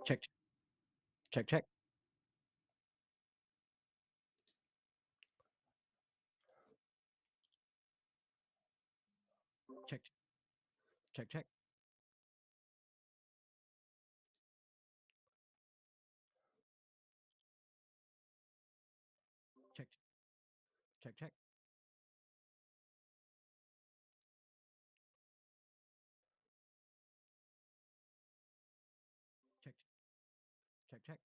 Check, check, check. Check, check, check. Check, check, check. Check, check, check. Check, check, check.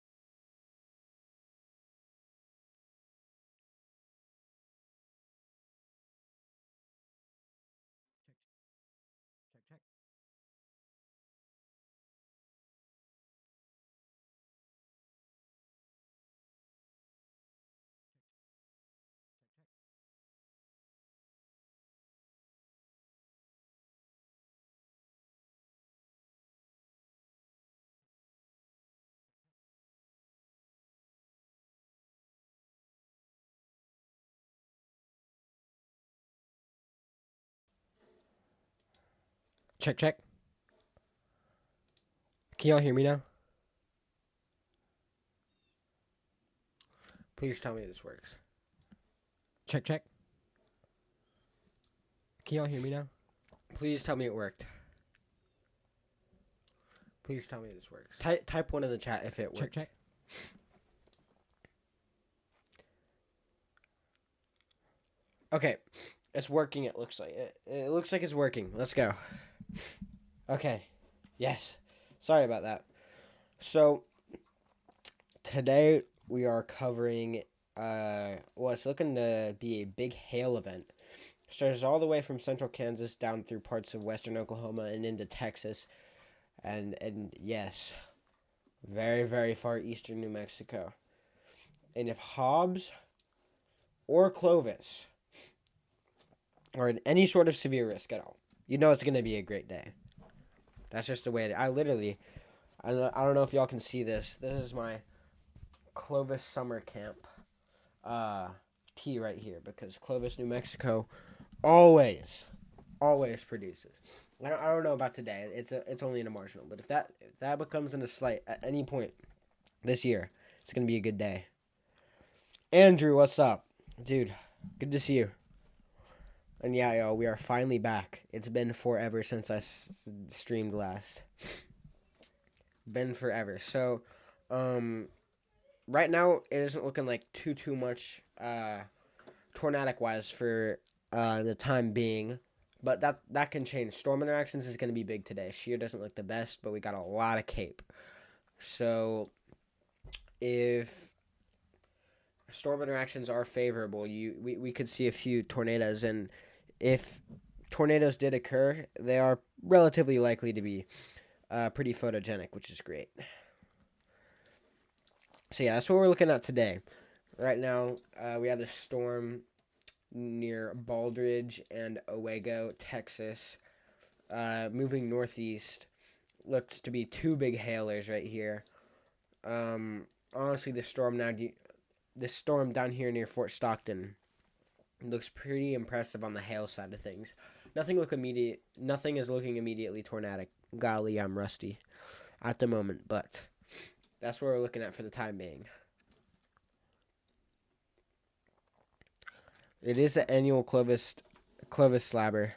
Check, check. Can y'all hear me now? Please tell me this works. Check, check. Can y'all hear me now? Please tell me it worked. Please tell me this works. Type one in the chat if it worked. Check, check. Okay, it's working. It looks like it looks like it's working. Let's go. Okay, yes. Sorry about that. So today we are covering well, it's looking to be a big hail event. Starts all the way from central Kansas down through parts of western Oklahoma and into Texas, and yes, very very far eastern New Mexico. And if Hobbs or Clovis are in any sort of severe risk at all, you know it's gonna be a great day. That's just the way I don't know if y'all can see this. This is my Clovis summer camp tee right here because Clovis, New Mexico, always produces. I don't know about today. It's only in a marginal, but if that becomes in a slight at any point this year, it's gonna be a good day. Andrew, what's up, dude? Good to see you. And yeah, y'all, we are finally back. It's been forever since I streamed last. Been forever. So, right now it isn't looking like too much tornadic wise for the time being, but that can change. Storm interactions is going to be big today. Sheer doesn't look the best, but we got a lot of cape. So if storm interactions are favorable, we could see a few tornadoes, and if tornadoes did occur, they are relatively likely to be pretty photogenic, which is great. So yeah, that's what we're looking at today. Right now, we have the storm near Baldridge and Owego, Texas, moving northeast. Looks to be two big hailers right here. Honestly, the storm down here near Fort Stockton looks pretty impressive on the hail side of things. Nothing is looking immediately tornadic. Golly, I'm rusty at the moment, but that's what we're looking at for the time being. It is the annual Clovis Slabber.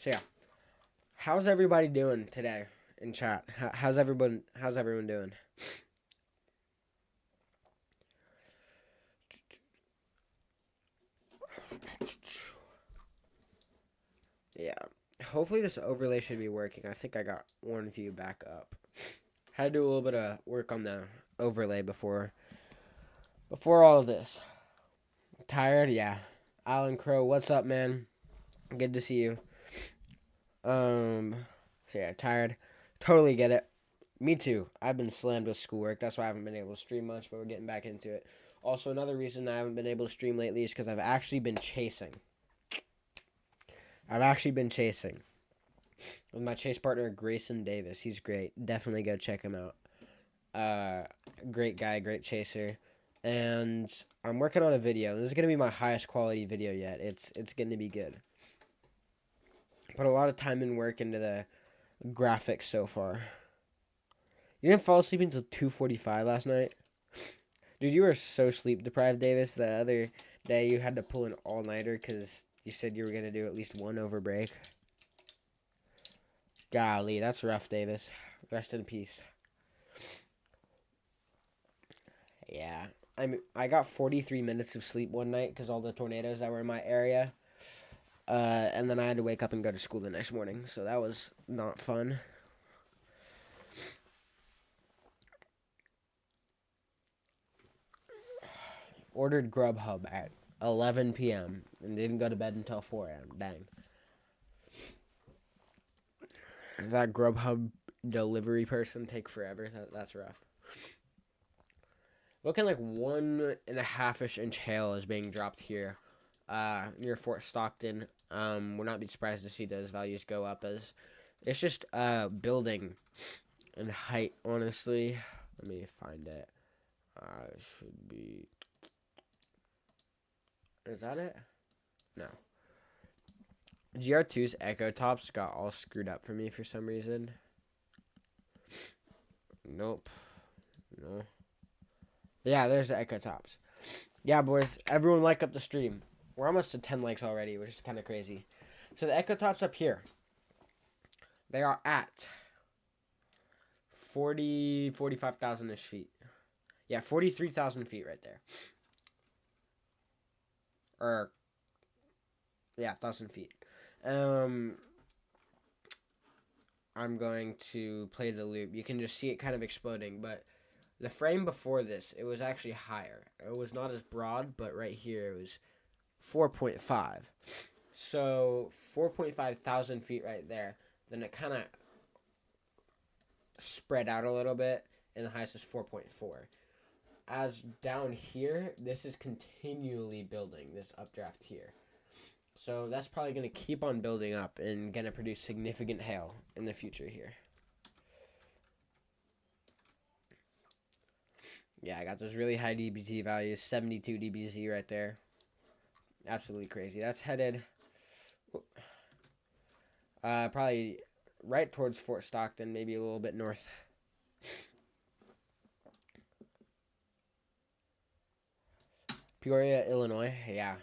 So yeah, how's everybody doing today in chat? How's everyone doing? Yeah, hopefully this overlay should be working. I think I got one view back up. Had to do a little bit of work on the overlay before all of this. Tired? Yeah. Alan Crow, what's up, man? Good to see you. So yeah, tired. Totally get it. Me too. I've been slammed with schoolwork. That's why I haven't been able to stream much, but we're getting back into it. Also, another reason I haven't been able to stream lately is because I've actually been chasing. With my chase partner, Grayson Davis. He's great. Definitely go check him out. Great guy, great chaser. And I'm working on a video. This is going to be my highest quality video yet. It's going to be good. Put a lot of time and work into the graphics so far. You didn't fall asleep until 2:45 last night? Dude, you were so sleep deprived, Davis. The other day you had to pull an all-nighter because you said you were going to do at least one over break. Golly, that's rough, Davis. Rest in peace. Yeah. I got 43 minutes of sleep one night because all the tornadoes that were in my area. And then I had to wake up and go to school the next morning. So that was not fun. Ordered Grubhub at 11 p.m. and didn't go to bed until 4 a.m. Dang. That Grubhub delivery person take forever. That's rough. Looking like 1.5-inch hail is being dropped here near Fort Stockton. We'll not be surprised to see those values go up as it's just building in height, honestly. Let me find it. Should be... Is that it? No. GR2's Echo Tops got all screwed up for me for some reason. Nope. No. Yeah, there's the Echo Tops. Yeah, boys, everyone like up the stream. We're almost to 10 likes already, which is kind of crazy. So the Echo Tops up here, they are at 45,000-ish feet. Yeah, 43,000 feet right there. Or, yeah, 1,000 feet. I'm going to play the loop. You can just see it kind of exploding, but the frame before this, it was actually higher. It was not as broad, but right here it was 4.5. So 4.5 thousand feet right there. Then it kind of spread out a little bit, and the highest is 4.4. As down here, this is continually building, this updraft here. So that's probably going to keep on building up and going to produce significant hail in the future here. Yeah, I got those really high DBZ values, 72 DBZ right there. Absolutely crazy. That's headed probably right towards Fort Stockton, maybe a little bit north. Peoria, Illinois. Yeah.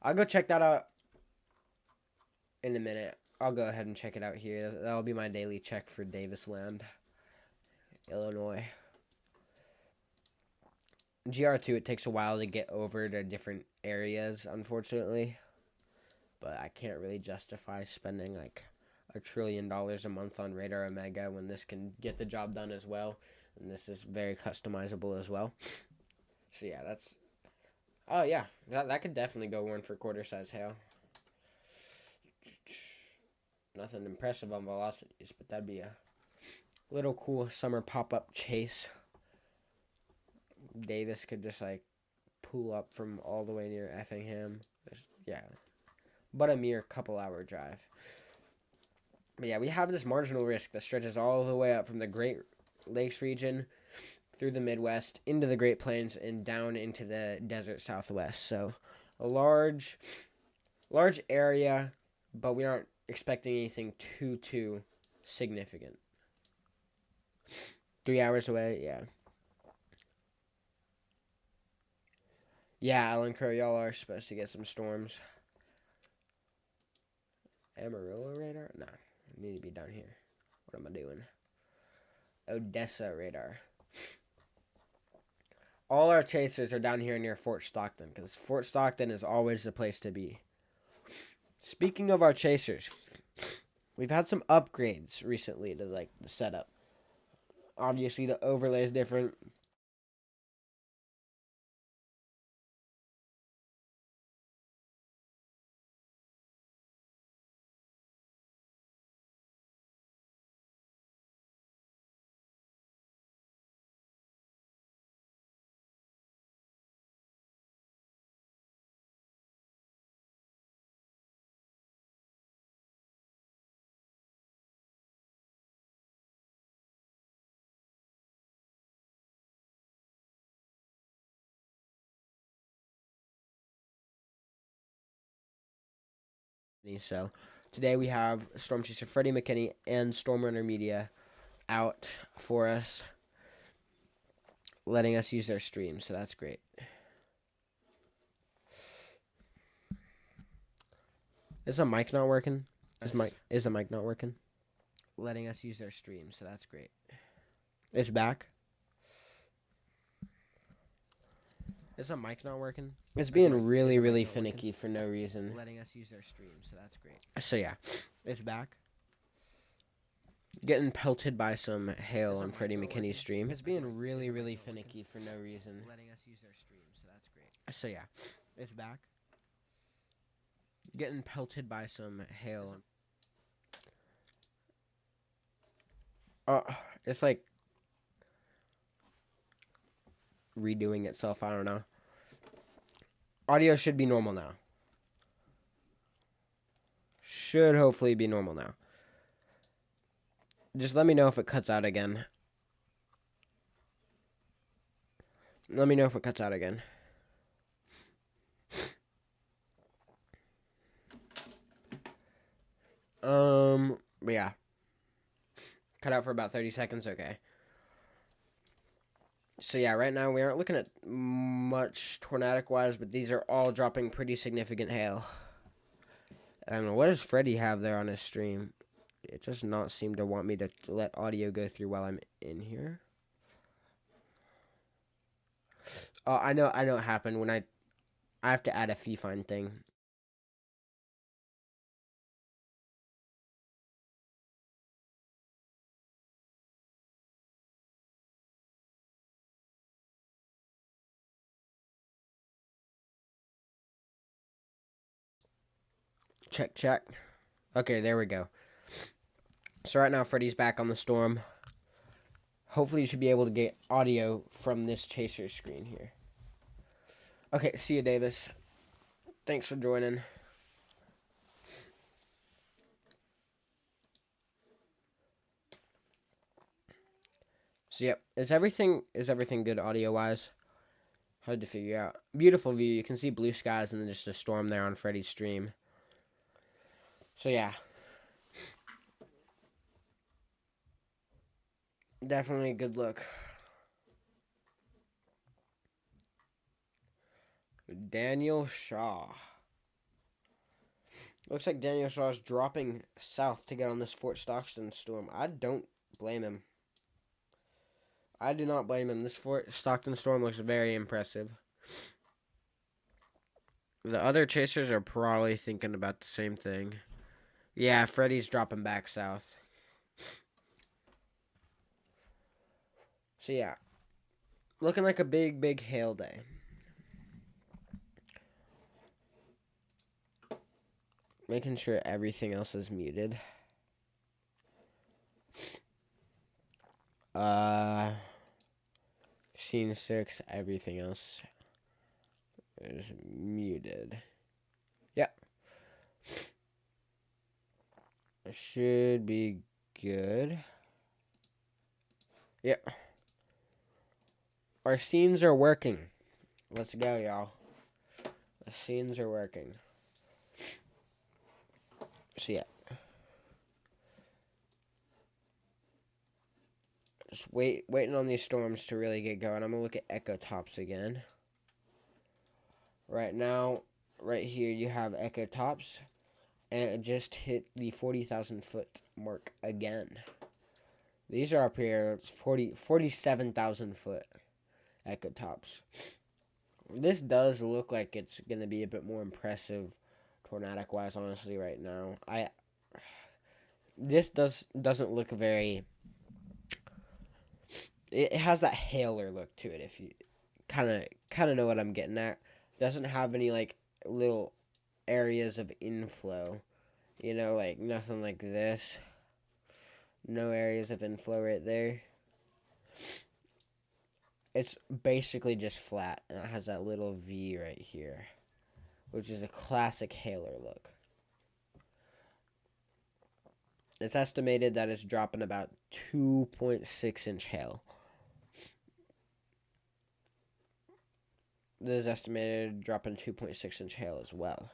I'll go check that out in a minute. I'll go ahead and check it out here. That'll be my daily check for Davis Land, Illinois. GR2, it takes a while to get over to different areas, unfortunately. But I can't really justify spending like $1 trillion a month on Radar Omega when this can get the job done as well. And this is very customizable as well. So yeah, that's... Oh yeah, that could definitely go one for quarter size hail. Nothing impressive on velocities, but that'd be a little cool summer pop-up chase. Davis could just like pull up from all the way near Effingham. Yeah, but a mere couple-hour drive. But yeah, we have this marginal risk that stretches all the way up from the Great Lakes region through the Midwest into the Great Plains and down into the desert Southwest. So a large area, but we aren't expecting anything too significant. 3 hours away, yeah. Yeah, Alan Crow, y'all are supposed to get some storms. Amarillo radar? No, I need to be down here. What am I doing? Odessa radar. All our chasers are down here near Fort Stockton because Fort Stockton is always the place to be. Speaking of our chasers, we've had some upgrades recently to like the setup. Obviously, the overlay is different. So Today we have Storm Chaser Freddie McKinney and Stormrunner Media out for us, letting us use their stream, so that's great. Is the mic not working? Is the mic not working? Letting us use their stream, so that's great. It's back. Is the mic not working? It's being really finicky for no reason. Letting us use their stream, so that's great. So yeah, it's back. Getting pelted by some hail on Freddie McKinney's stream. It's being really finicky for no reason. Letting us use their stream, so that's great. So yeah, it's back. Getting pelted by some hail. It's like redoing itself. I don't know. Audio should be normal now. Should hopefully be normal now. Just let me know if it cuts out again. Let me know if it cuts out again. But yeah. Cut out for about 30 seconds, okay. So yeah, right now we aren't looking at much tornadic-wise, but these are all dropping pretty significant hail. I don't know, what does Freddie have there on his stream? It does not seem to want me to let audio go through while I'm in here. Oh, I know it happened when I have to add a fee fine thing. Check. Okay, there we go. So right now Freddie's back on the storm. Hopefully you should be able to get audio from this chaser screen here. Okay, see you, Davis. Thanks for joining. So yep, is everything good audio wise? Hard to figure out. Beautiful view. You can see blue skies and then just a storm there on Freddie's stream. So yeah. Definitely a good look. Daniel Shaw. Looks like Daniel Shaw is dropping south to get on this Fort Stockton storm. I don't blame him. I do not blame him. This Fort Stockton storm looks very impressive. The other chasers are probably thinking about the same thing. Yeah, Freddie's dropping back south. So yeah. Looking like a big hail day. Making sure everything else is muted. Scene 6, everything else is muted. Yep. It should be good. Yep. Our scenes are working. Let's go, y'all. The scenes are working. So yeah. Just waiting on these storms to really get going. I'm gonna look at Echo Tops again. Right now, right here you have Echo Tops, and it just hit the 40,000 foot mark again. These are up here. It's 47,000 foot Echo Tops. This does look like it's gonna be a bit more impressive, tornadic wise. Honestly, right now, this doesn't look very. It has that hailer look to it. If you kind of know what I'm getting at, doesn't have any like little areas of inflow. You know, like nothing like this. No areas of inflow right there. It's basically just flat, and it has that little V right here, which is a classic hailer look. It's estimated that it's dropping about 2.6 inch hail. This is estimated dropping 2.6 inch hail as well.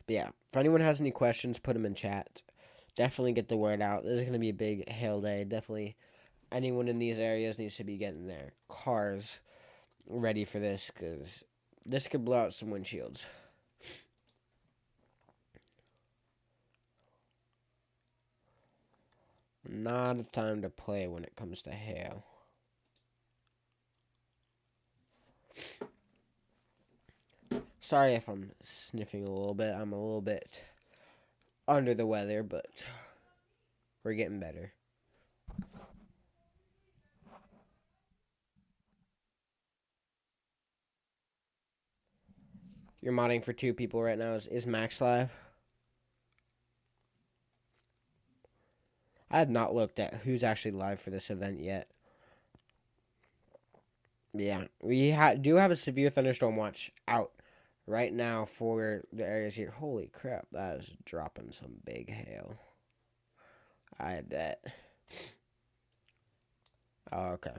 But yeah, if anyone has any questions, put them in chat. Definitely get the word out. This is going to be a big hail day. Definitely anyone in these areas needs to be getting their cars ready for this because this could blow out some windshields. Not a time to play when it comes to hail. Sorry if I'm sniffing a little bit. I'm a little bit under the weather, but we're getting better. You're modding for two people right now. Is Max live? I have not looked at who's actually live for this event yet. Yeah, we do have a severe thunderstorm watch out right now for the areas here. Holy crap, that is dropping some big hail. I bet. Oh, okay.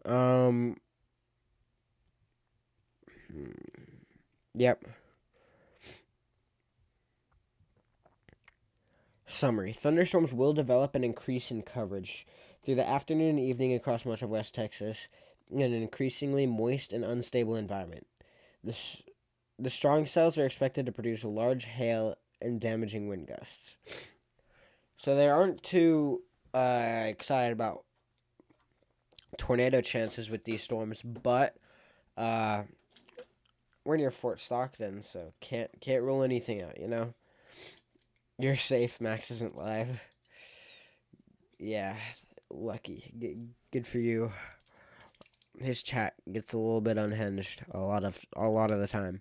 Um. Yep. Summary: thunderstorms will develop and increase in coverage through the afternoon and evening across much of West Texas in an increasingly moist and unstable environment. The, the strong cells are expected to produce large hail and damaging wind gusts. So they aren't too excited about tornado chances with these storms, but uh, we're near Fort Stockton, so can't rule anything out. You know, you're safe. Max isn't live. Yeah, lucky. Good for you. His chat gets a little bit unhinged a lot of the time.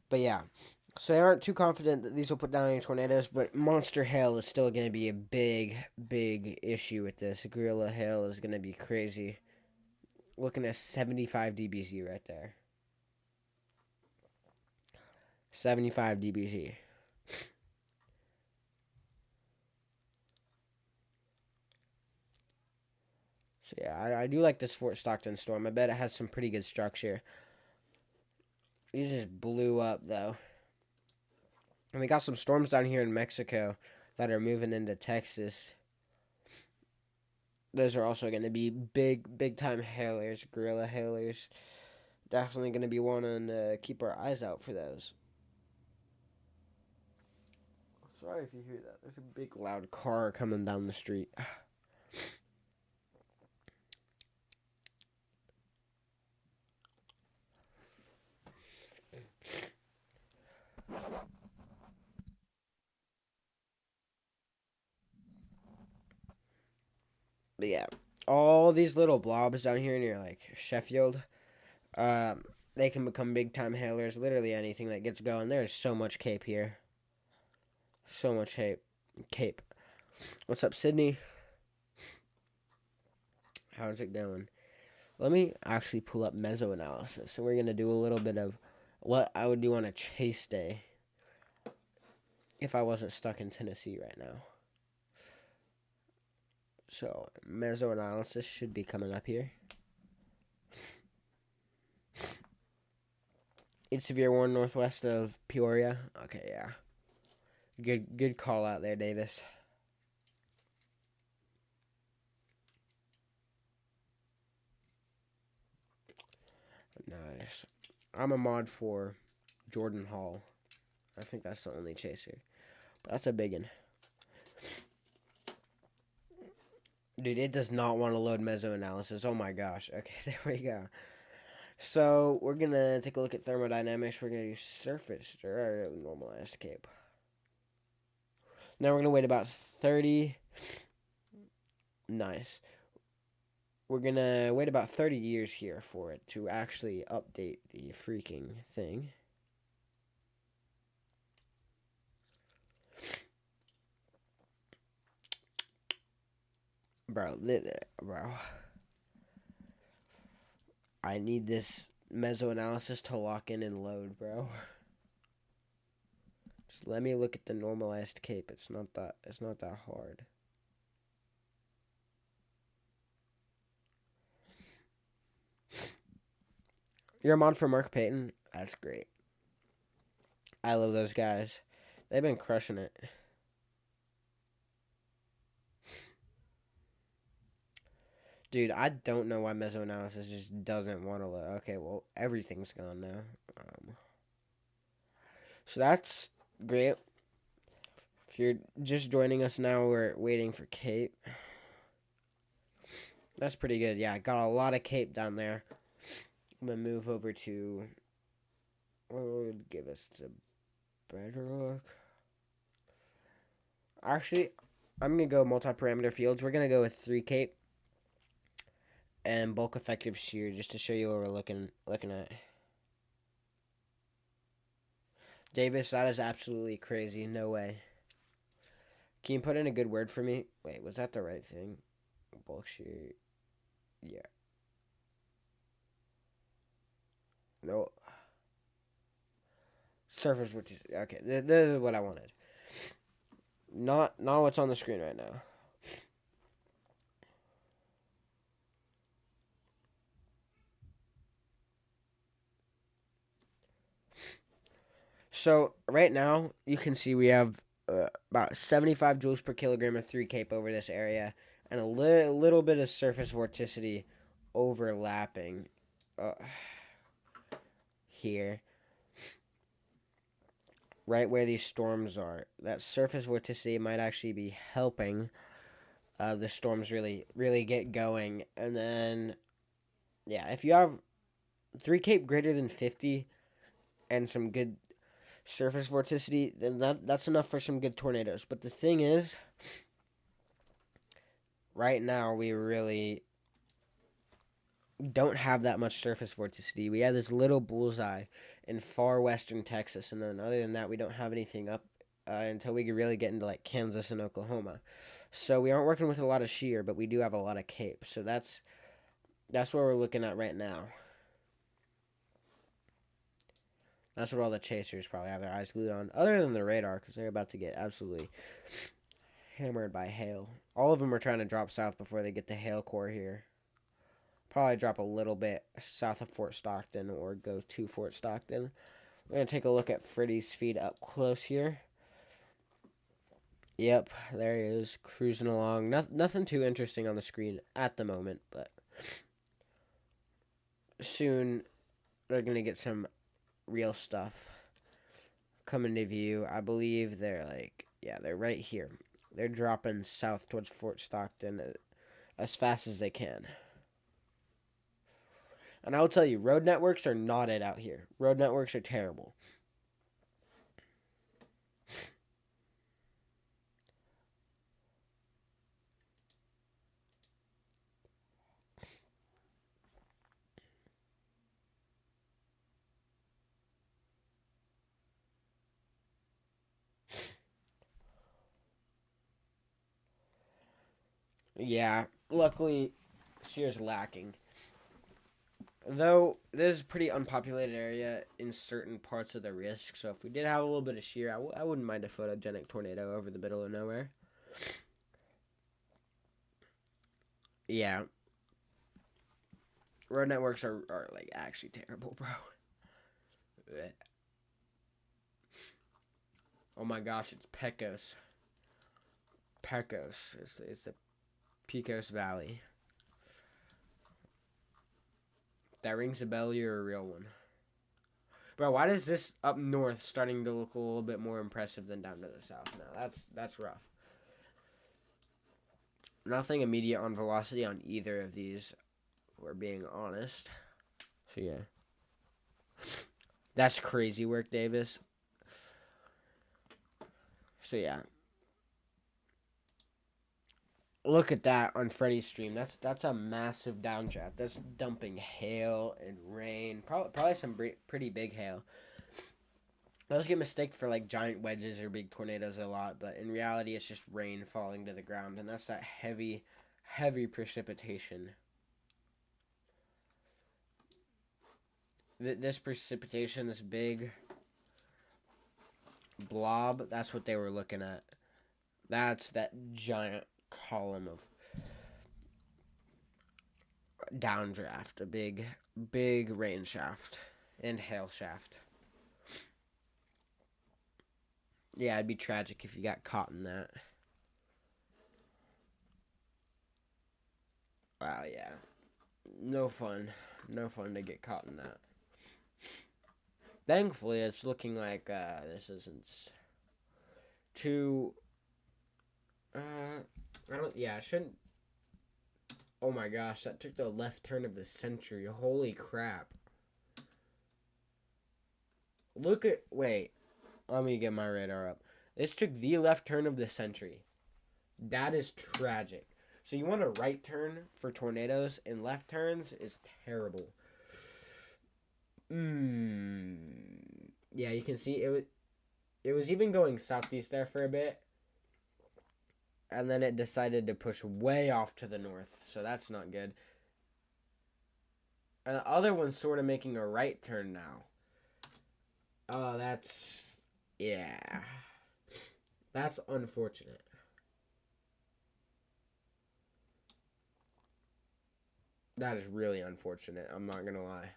But yeah, so they aren't too confident that these will put down any tornadoes, but monster hail is still going to be a big issue with this. Gorilla hail is going to be crazy. Looking at 75 dBz right there. 75 dBz. So yeah, I do like this Fort Stockton storm. I bet it has some pretty good structure. These just blew up though. And we got some storms down here in Mexico that are moving into Texas. Those are also going to be big time hailers, gorilla hailers. Definitely going to be wanting to keep our eyes out for those. Sorry if you hear that. There's a big loud car coming down the street. But yeah, all these little blobs down here near like Sheffield, they can become big time hailers. Literally anything that gets going. There's so much cape here. So much cape. What's up, Sydney? How's it going? Let me actually pull up mesoanalysis. So we're going to do a little bit of what I would do on a chase day if I wasn't stuck in Tennessee right now. So mesoanalysis should be coming up here. It's severe warning northwest of Peoria. Okay, yeah. Good call out there, Davis. Nice. I'm a mod for Jordan Hall. I think that's the only chaser. But that's a big one. Dude, it does not want to load mesoanalysis. Oh my gosh. Okay, there we go. So, we're going to take a look at thermodynamics. We're going to use surface or normalized cape. Now we're going to wait about 30. Nice. We're going to wait about 30 years here for it to actually update the freaking thing. Bro. I need this mesoanalysis to lock in and load, bro. Just let me look at the normalized cape. It's not that hard. You're a mod for Mark Payton? That's great. I love those guys. They've been crushing it. Dude, I don't know why mesoanalysis just doesn't want to look. Okay, well, everything's gone now. So that's great. If you're just joining us now, we're waiting for Cape. That's pretty good. Yeah, I got a lot of Cape down there. I'm going to move over to... What would give us the better look? Actually, I'm going to go multi-parameter fields. We're going to go with 3 Cape and bulk effective shear just to show you what we're looking at. Davis, that is absolutely crazy. No way. Can you put in a good word for me? Wait, was that the right thing? Bulk shear. Yeah. No. Surface rotation. Okay, this is what I wanted. Not what's on the screen right now. So right now you can see we have about 75 joules per kilogram of 3 Cape over this area, and a little bit of surface vorticity overlapping here, right where these storms are. That surface vorticity might actually be helping the storms really get going. And then, yeah, if you have 3 Cape greater than 50 and some good surface vorticity, then that's enough for some good tornadoes. But the thing is, right now we really don't have that much surface vorticity. We have this little bullseye in far western Texas, and then other than that, we don't have anything up until we can really get into like Kansas and Oklahoma. So we aren't working with a lot of shear, but we do have a lot of Cape. So that's what we're looking at right now. That's what all the chasers probably have their eyes glued on, other than the radar, because they're about to get absolutely hammered by hail. All of them are trying to drop south before they get the hail core here. Probably drop a little bit south of Fort Stockton or go to Fort Stockton. We're going to take a look at Freddy's feed up close here. Yep, there he is, cruising along. Nothing too interesting on the screen at the moment, but soon they're going to get some real stuff coming to view. I believe they're they're right here. They're dropping south towards Fort Stockton as fast as they can. And I will tell you, road networks are not it out here. Road networks are terrible. Yeah, luckily, shear's lacking. Though, this is a pretty unpopulated area in certain parts of the risk, so if we did have a little bit of shear, I wouldn't mind a photogenic tornado over the middle of nowhere. Yeah. Road networks are like, actually terrible, bro. Oh my gosh, it's Pecos. Pecos. It's the Pecos Valley. That rings a bell, you're a real one. Bro, why does this up north starting to look a little bit more impressive than down to the south now? That's rough. Nothing immediate on velocity on either of these, if we're being honest. So yeah. That's crazy work, Davis. So yeah. Look at that on Freddy's stream. That's a massive downdraft. That's dumping hail and rain. Probably some pretty big hail. Those get mistaken for like giant wedges or big tornadoes a lot, but in reality, it's just rain falling to the ground, and that's that heavy precipitation. This precipitation, this big blob, that's what they were looking at. That's that giant column downdraft, a big rain shaft and hail shaft. Yeah, it'd be tragic if you got caught in that. Wow, yeah. No fun. No fun to get caught in that. Thankfully, it's looking like this isn't too. I don't. Yeah, I shouldn't. Oh my gosh, that took the left turn of the century. Holy crap. Look at. Wait. Let me get my radar up. This took the left turn of the century. That is tragic. So you want a right turn for tornadoes, and left turns is terrible. Yeah, you can see it was even going southeast there for a bit, and then it decided to push way off to the north, so that's not good. And the other one's sort of making a right turn now. Oh, yeah. That's unfortunate. That is really unfortunate, I'm not gonna lie.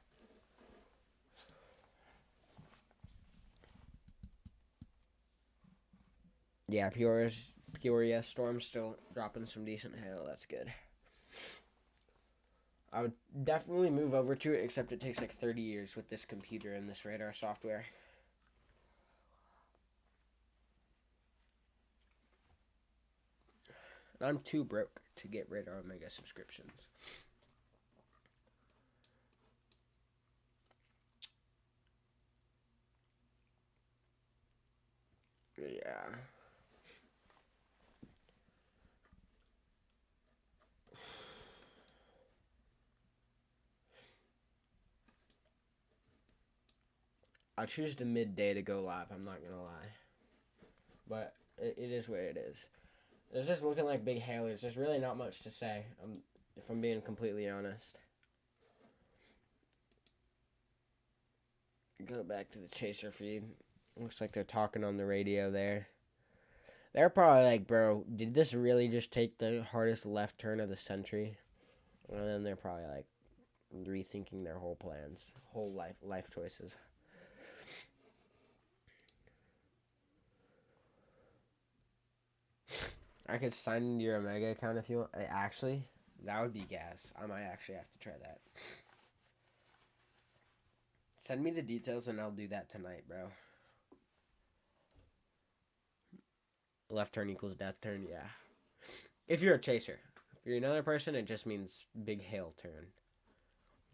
Yeah, Peoria storm still dropping some decent hail. That's good. I would definitely move over to it, except it takes like 30 years with this computer and this radar software. And I'm too broke to get Radar Omega subscriptions. Yeah. I choose the midday to go live, I'm not gonna lie. But it is what it is. It's just looking like big hailers. There's really not much to say, if I'm being completely honest. Go back to the Chaser feed. Looks like they're talking on the radio there. They're probably like, bro, did this really just take the hardest left turn of the century? And then they're probably like rethinking their whole plans, whole life choices. I could sign into your Omega account if you want. Actually, that would be gas. I might actually have to try that. Send me the details and I'll do that tonight, bro. Left turn equals death turn, yeah. If you're a chaser. If you're another person, it just means big hail turn,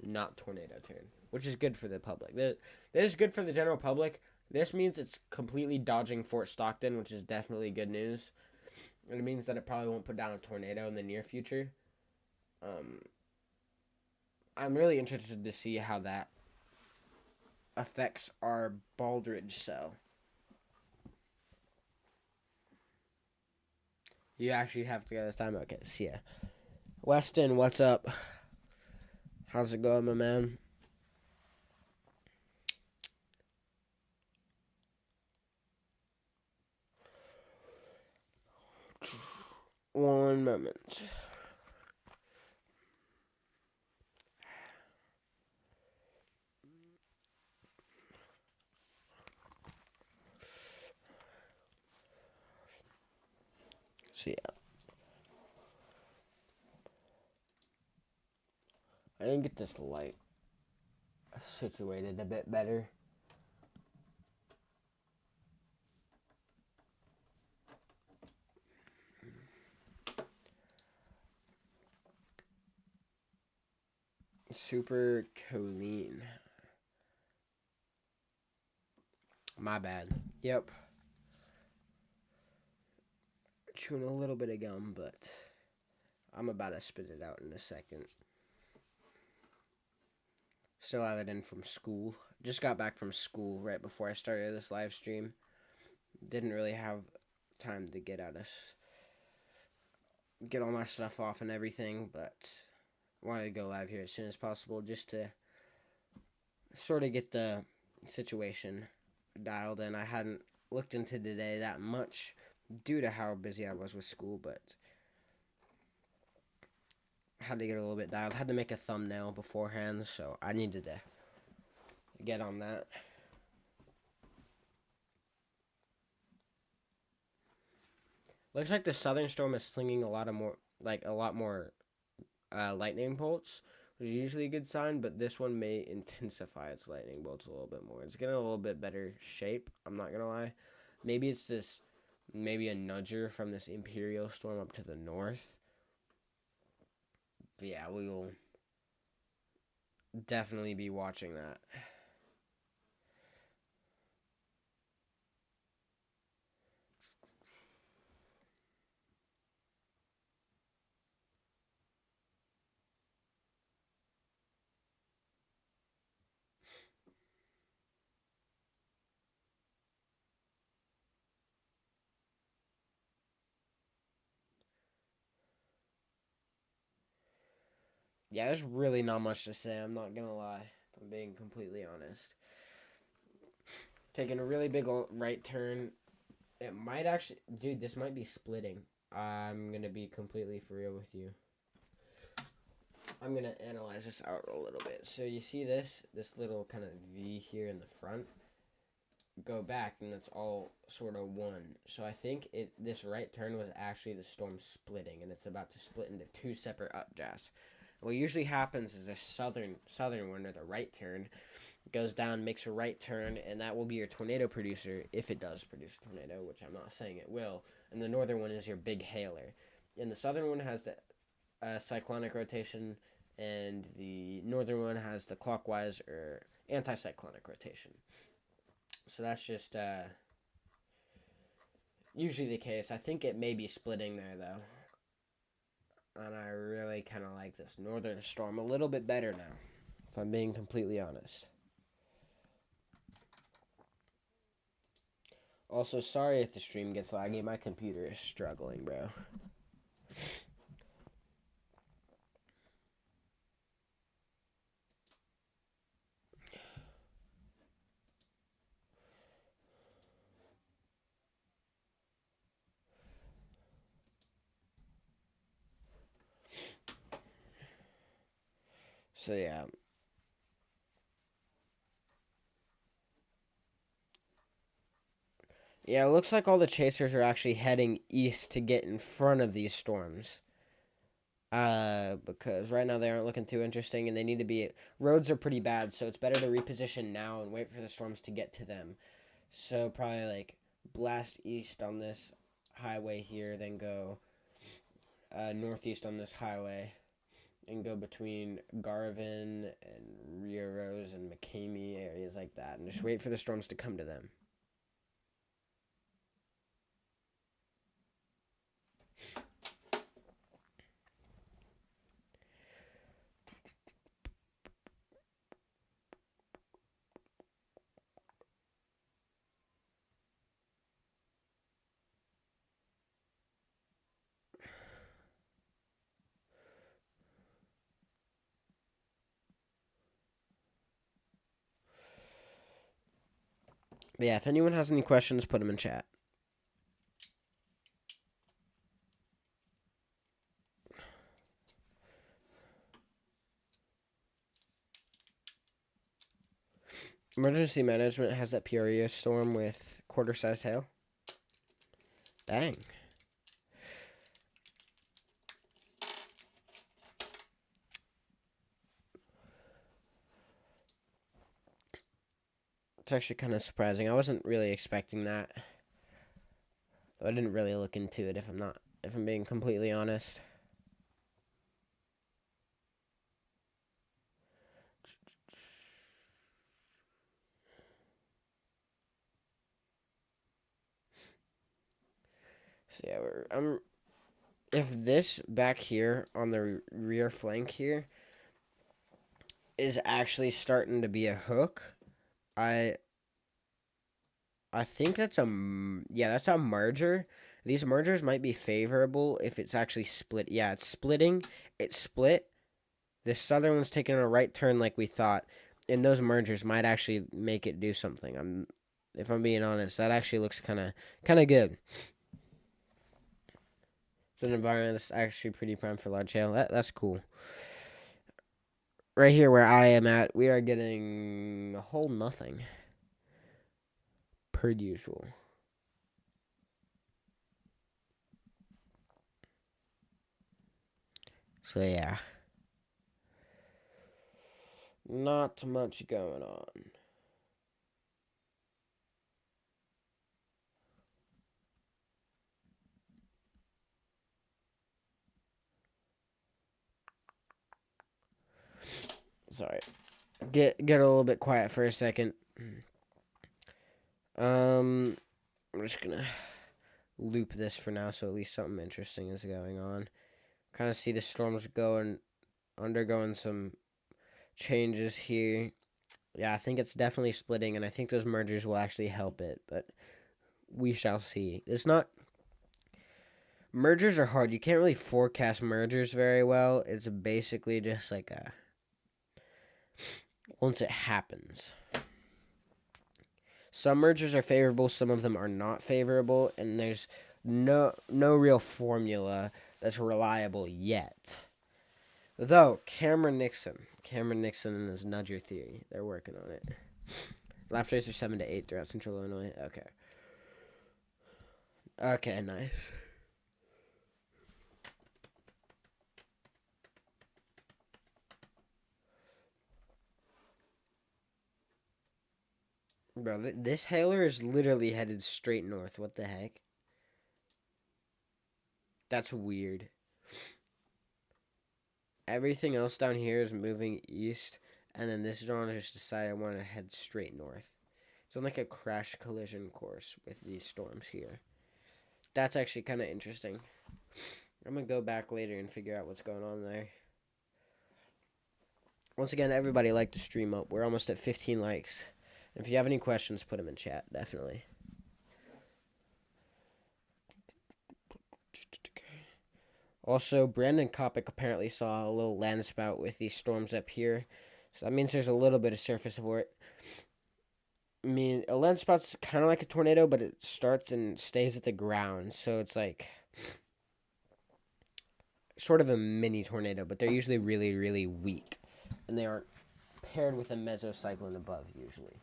not tornado turn, which is good for the public. That is good for the general public. This means it's completely dodging Fort Stockton, which is definitely good news. And it means that it probably won't put down a tornado in the near future. I'm really interested to see how that affects our Baldridge cell. You actually have to go this time? Okay, see ya. Weston, what's up? How's it going, my man? One moment. So yeah. I didn't get this light situated a bit better. Super choline. My bad. Yep. Chewing a little bit of gum, but I'm about to spit it out in a second. Still have it in from school. Just got back from school right before I started this live stream. Didn't really have time to get all my stuff off and everything, but wanted to go live here as soon as possible just to sort of get the situation dialed in. I hadn't looked into today that much due to how busy I was with school, but Had to get a little bit dialed. Had to make a thumbnail beforehand, so I needed to get on that. Looks like the southern storm is slinging a lot more lightning bolts, which is usually a good sign, but this one may intensify its lightning bolts a little bit more. It's getting a little bit better shape, I'm not gonna lie. Maybe it's this, maybe a nudger from this imperial storm up to the north. But yeah, we will definitely be watching that. Yeah, there's really not much to say, I'm not gonna lie, if I'm being completely honest. Taking a really big right turn. It might actually, dude, this might be splitting. I'm gonna be completely for real with you. I'm gonna analyze this out a little bit. So you see this little kind of V here in the front. Go back and it's all sort of one. So I think this right turn was actually the storm splitting, and it's about to split into two separate updrafts. What usually happens is this southern one, or the right turn, goes down, makes a right turn, and that will be your tornado producer if it does produce a tornado, which I'm not saying it will. And the northern one is your big hailer. And the southern one has the cyclonic rotation, and the northern one has the clockwise or anticyclonic rotation. So that's just usually the case. I think it may be splitting there though. And I really kind of like this northern storm a little bit better now, if I'm being completely honest. Also, sorry if the stream gets laggy. My computer is struggling, bro. So, yeah. Yeah, it looks like all the chasers are actually heading east to get in front of these storms. Because right now they aren't looking too interesting, and they need to be. Roads are pretty bad, so it's better to reposition now and wait for the storms to get to them. So probably like blast east on this highway here, then go northeast on this highway, and go between Garvin and Rio Rose and McCamey areas like that, and just wait for the storms to come to them. But yeah, if anyone has any questions, put them in chat. Emergency management has that Peoria storm with quarter-sized hail. Dang. It's actually kind of surprising. I wasn't really expecting that. I didn't really look into it, if I'm being completely honest. So yeah, if this back here on the rear flank here is actually starting to be a hook, I think that's that's a merger. These mergers might be favorable if it's actually split. Yeah, it's splitting. It split. The southern one's taking a right turn like we thought, and those mergers might actually make it do something. If I'm being honest, that actually looks kind of good. It's an environment that's actually pretty prime for large hail. That's cool. Right here where I am at, we are getting a whole nothing. Per usual. So yeah. Not much going on. Sorry. Get a little bit quiet for a second. I'm just gonna loop this for now so at least something interesting is going on. Kind of see the storms undergoing some changes here. Yeah, I think it's definitely splitting, and I think those mergers will actually help it, but we shall see. It's not. Mergers are hard. You can't really forecast mergers very well. It's basically just like a. Once it happens. Some mergers are favorable, some of them are not favorable, and there's no real formula that's reliable yet. Though Cameron Nixon and his nudger theory, they're working on it. Lap rates are 7 to 8 throughout Central Illinois. Okay. Okay, nice. Bro, this hailer is literally headed straight north. What the heck? That's weird. Everything else down here is moving east, and then this drone just decided I want to head straight north. It's on like a crash collision course with these storms here. That's actually kind of interesting. I'm going to go back later and figure out what's going on there. Once again, everybody like to stream up. We're almost at 15 likes. If you have any questions, put them in chat, definitely. Also, Brandon Kopic apparently saw a little landspout with these storms up here. So that means there's a little bit of surface for it. I mean, a landspout's kind of like a tornado, but it starts and stays at the ground. So it's like sort of a mini tornado, but they're usually really, really weak. And they aren't paired with a mesocyclone above, usually.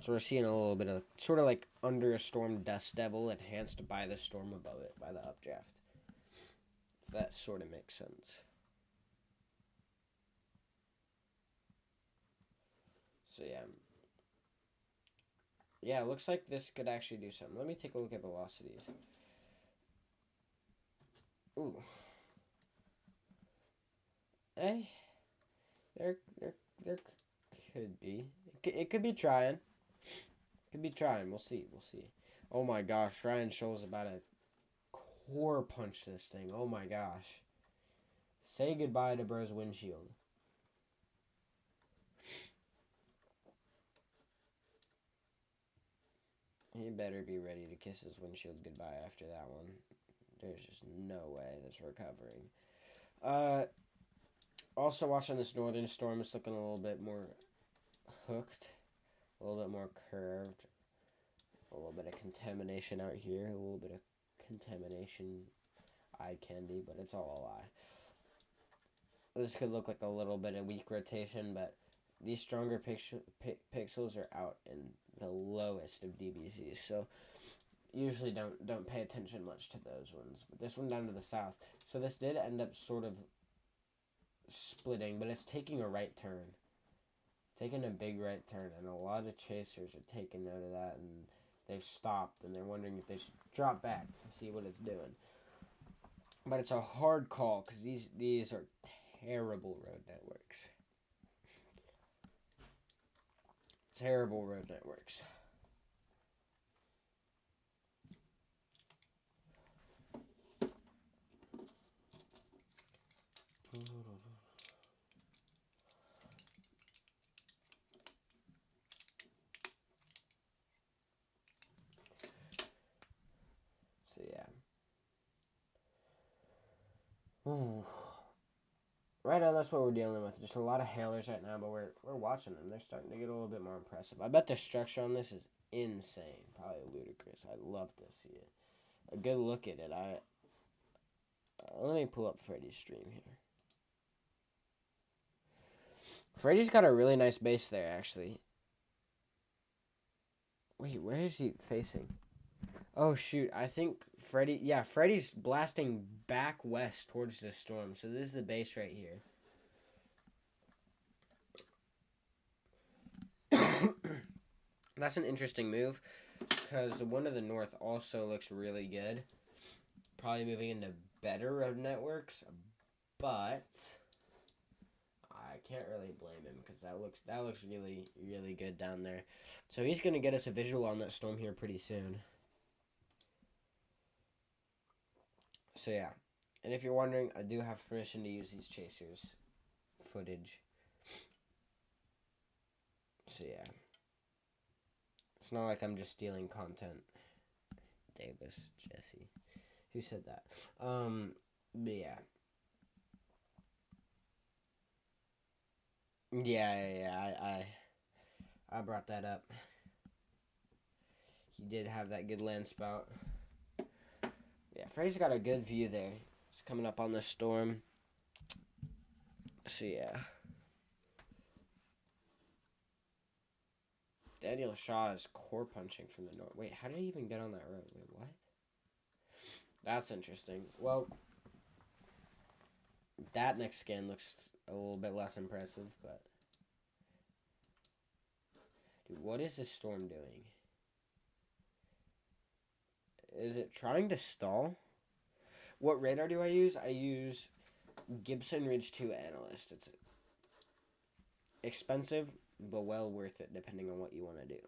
So we're seeing a little bit of sort of like under a storm dust devil enhanced by the storm above it, by the updraft. If that sort of makes sense. So yeah. Yeah, it looks like this could actually do something. Let me take a look at velocities. Ooh. Eh. There could be. It could be trying. Could be trying. We'll see. We'll see. Oh my gosh. Ryan Scholl's about to core punch this thing. Oh my gosh. Say goodbye to bro's windshield. He better be ready to kiss his windshield goodbye after that one. There's just no way that's recovering. Also watching this northern storm, it's looking a little bit more hooked, a little bit more curved, a little bit of contamination out here, a little bit of contamination, eye candy, but it's all a lie. This could look like a little bit of weak rotation, but these stronger pixels are out in the lowest of DBCs, so usually don't pay attention much to those ones. But this one down to the south, so this did end up sort of splitting, but it's taking a right turn. Taking a big right turn, and a lot of chasers are taking note of that, and they've stopped, and they're wondering if they should drop back to see what it's doing. But it's a hard call, because these are terrible road networks. Terrible road networks. So yeah. Ooh. Right now, that's what we're dealing with. Just a lot of hailers right now, but we're watching them. They're starting to get a little bit more impressive. I bet the structure on this is insane. Probably ludicrous. I'd love to see it. A good look at it. Let me pull up Freddy's stream here. Freddy's got a really nice base there, actually. Wait, where is he facing? Oh shoot! I think Freddy. Yeah, Freddy's blasting back west towards the storm. So this is the base right here. That's an interesting move because the one to the north also looks really good. Probably moving into better road networks, but I can't really blame him because that looks really good down there. So he's gonna get us a visual on that storm here pretty soon. So yeah, and if you're wondering, I do have permission to use these chasers footage. So yeah, it's not like I'm just stealing content. Davis, Jesse, who said that? But yeah. Yeah. I brought that up. He did have that good land spout. Yeah, Freddy's got a good view there. He's coming up on the storm. So yeah. Daniel Shaw is core punching from the north. Wait, how did he even get on that road? Wait, what? That's interesting. Well, that next skin looks a little bit less impressive, but dude, what is this storm doing? Is it trying to stall? What radar do I use? I use Gibson Ridge 2 Analyst. It's expensive, but well worth it depending on what you want to do.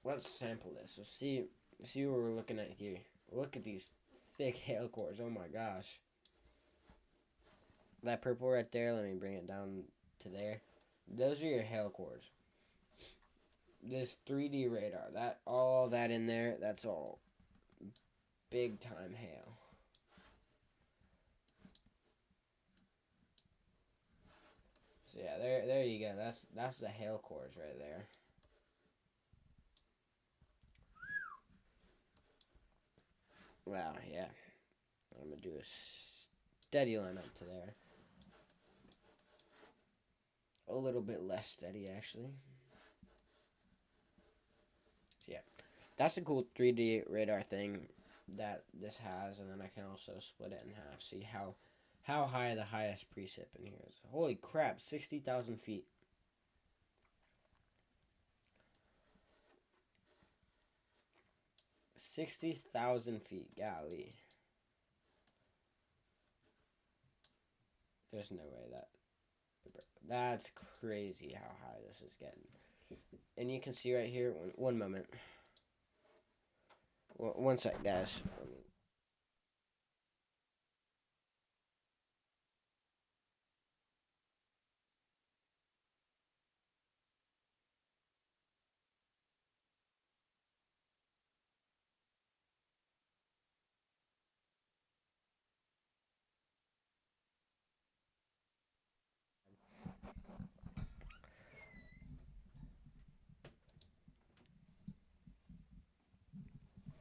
Let's sample this. So see what we're looking at here. Look at these thick hail cores. Oh my gosh. That purple right there, let me bring it down to there. Those are your hail cores. This 3D radar, all that in there, that's all big time hail. So yeah, there you go. That's the hail cores right there. Wow, yeah. I'm gonna do a steady line up to there. A little bit less steady actually. So yeah, that's a cool 3D radar thing that this has, and then I can also split it in half. See how high the highest precip in here is. Holy crap, 60,000 feet. 60,000 feet, golly. There's no way that's crazy how high this is getting. And you can see right here, one moment. One sec, guys.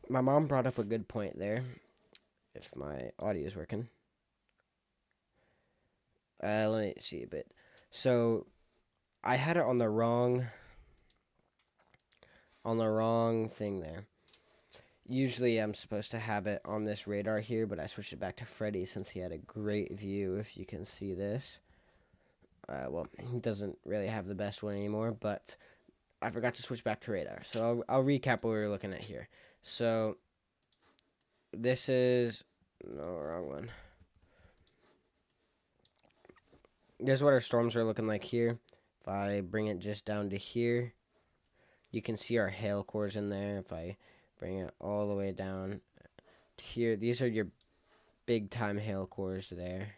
My mom brought up a good point there. If my audio is working. Let me see a bit. So I had it on the wrong thing there. Usually I'm supposed to have it on this radar here, but I switched it back to Freddy since he had a great view, if you can see this. Well, he doesn't really have the best one anymore, but I forgot to switch back to radar. So I'll recap what we were looking at here. So this is... No, wrong one. This is what our storms are looking like here. If I bring it just down to here, you can see our hail cores in there. If I bring it all the way down to here, these are your big time hail cores there.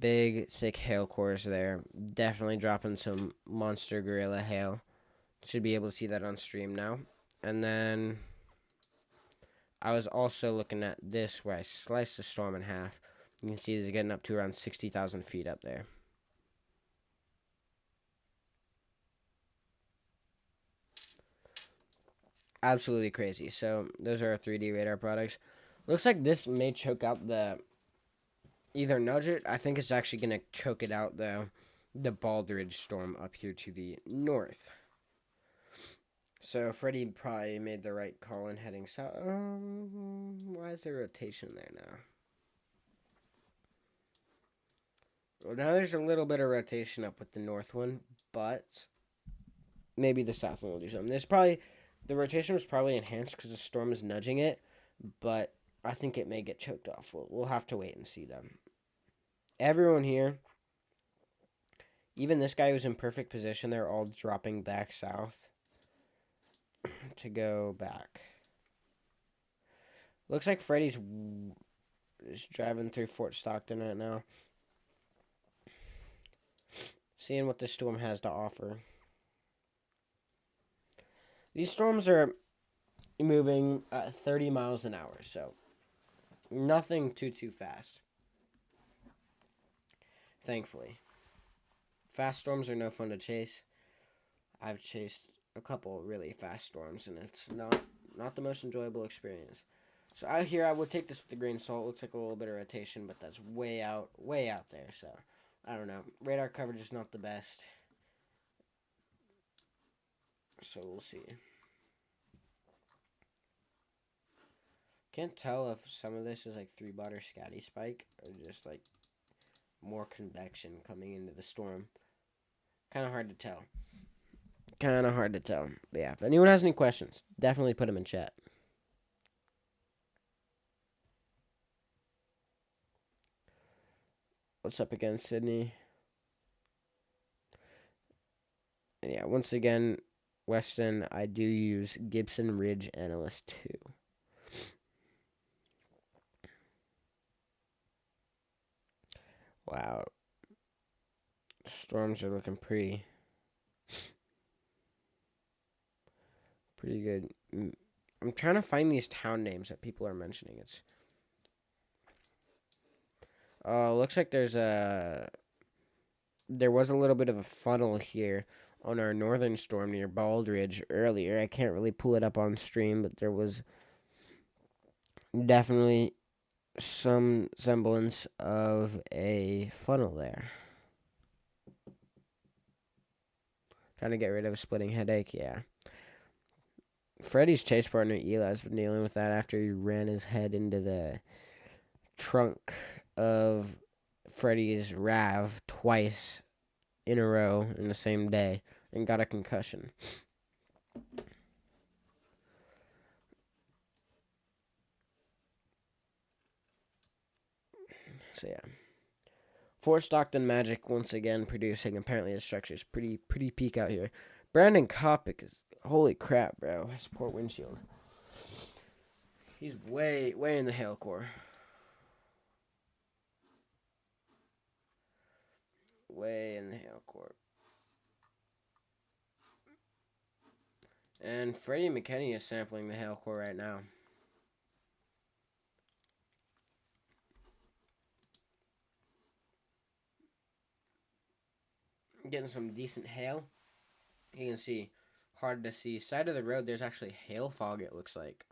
Big, thick hail cores there. Definitely dropping some monster gorilla hail. Should be able to see that on stream now. And then I was also looking at this where I sliced the storm in half. You can see it's getting up to around 60,000 feet up there. Absolutely crazy. So those are our 3D radar products. Looks like this may choke out the, either nudge it. I think it's actually going to choke it out, the Baldridge storm up here to the north. So Freddie probably made the right call in heading south. Why is there rotation there now? Well, now there's a little bit of rotation up with the north one, but maybe the south one will do something. The rotation was probably enhanced because the storm is nudging it, but I think it may get choked off. We'll have to wait and see them. Everyone here, even this guy who's in perfect position, they're all dropping back south to go back. Looks like Freddy's just driving through Fort Stockton right now. Seeing what this storm has to offer. These storms are moving at 30 miles an hour, so nothing too fast. Thankfully. Fast storms are no fun to chase. I've chased a couple really fast storms, and it's not the most enjoyable experience. So out here, I would take this with a grain of salt. Looks like a little bit of rotation, but that's way out there. So I don't know. Radar coverage is not the best. So we'll see. Can't tell if some of this is like 3-bot or scatty spike, or just like more convection coming into the storm. Kind of hard to tell. But yeah, if anyone has any questions, definitely put them in chat. What's up again, Sydney? And yeah, once again, Weston, I do use Gibson Ridge Analyst 2. Wow. Storms are looking pretty good. I'm trying to find these town names that people are mentioning. Looks like there was a little bit of a funnel here on our northern storm near Baldridge earlier. I can't really pull it up on stream, but there was definitely some semblance of a funnel there. Trying to get rid of a splitting headache, yeah. Freddy's chase partner Eli's been dealing with that after he ran his head into the trunk of Freddy's RAV twice in a row in the same day and got a concussion. So yeah. Fort Stockton Magic once again producing. Apparently the structure's pretty peak out here. Brandon Kopic is, holy crap, bro. His poor windshield. He's way in the hail core. Way in the hail core. And Freddie McKinney is sampling the hail core right now. Getting some decent hail. You can see, hard to see. Side of the road, there's actually hail fog, it looks like.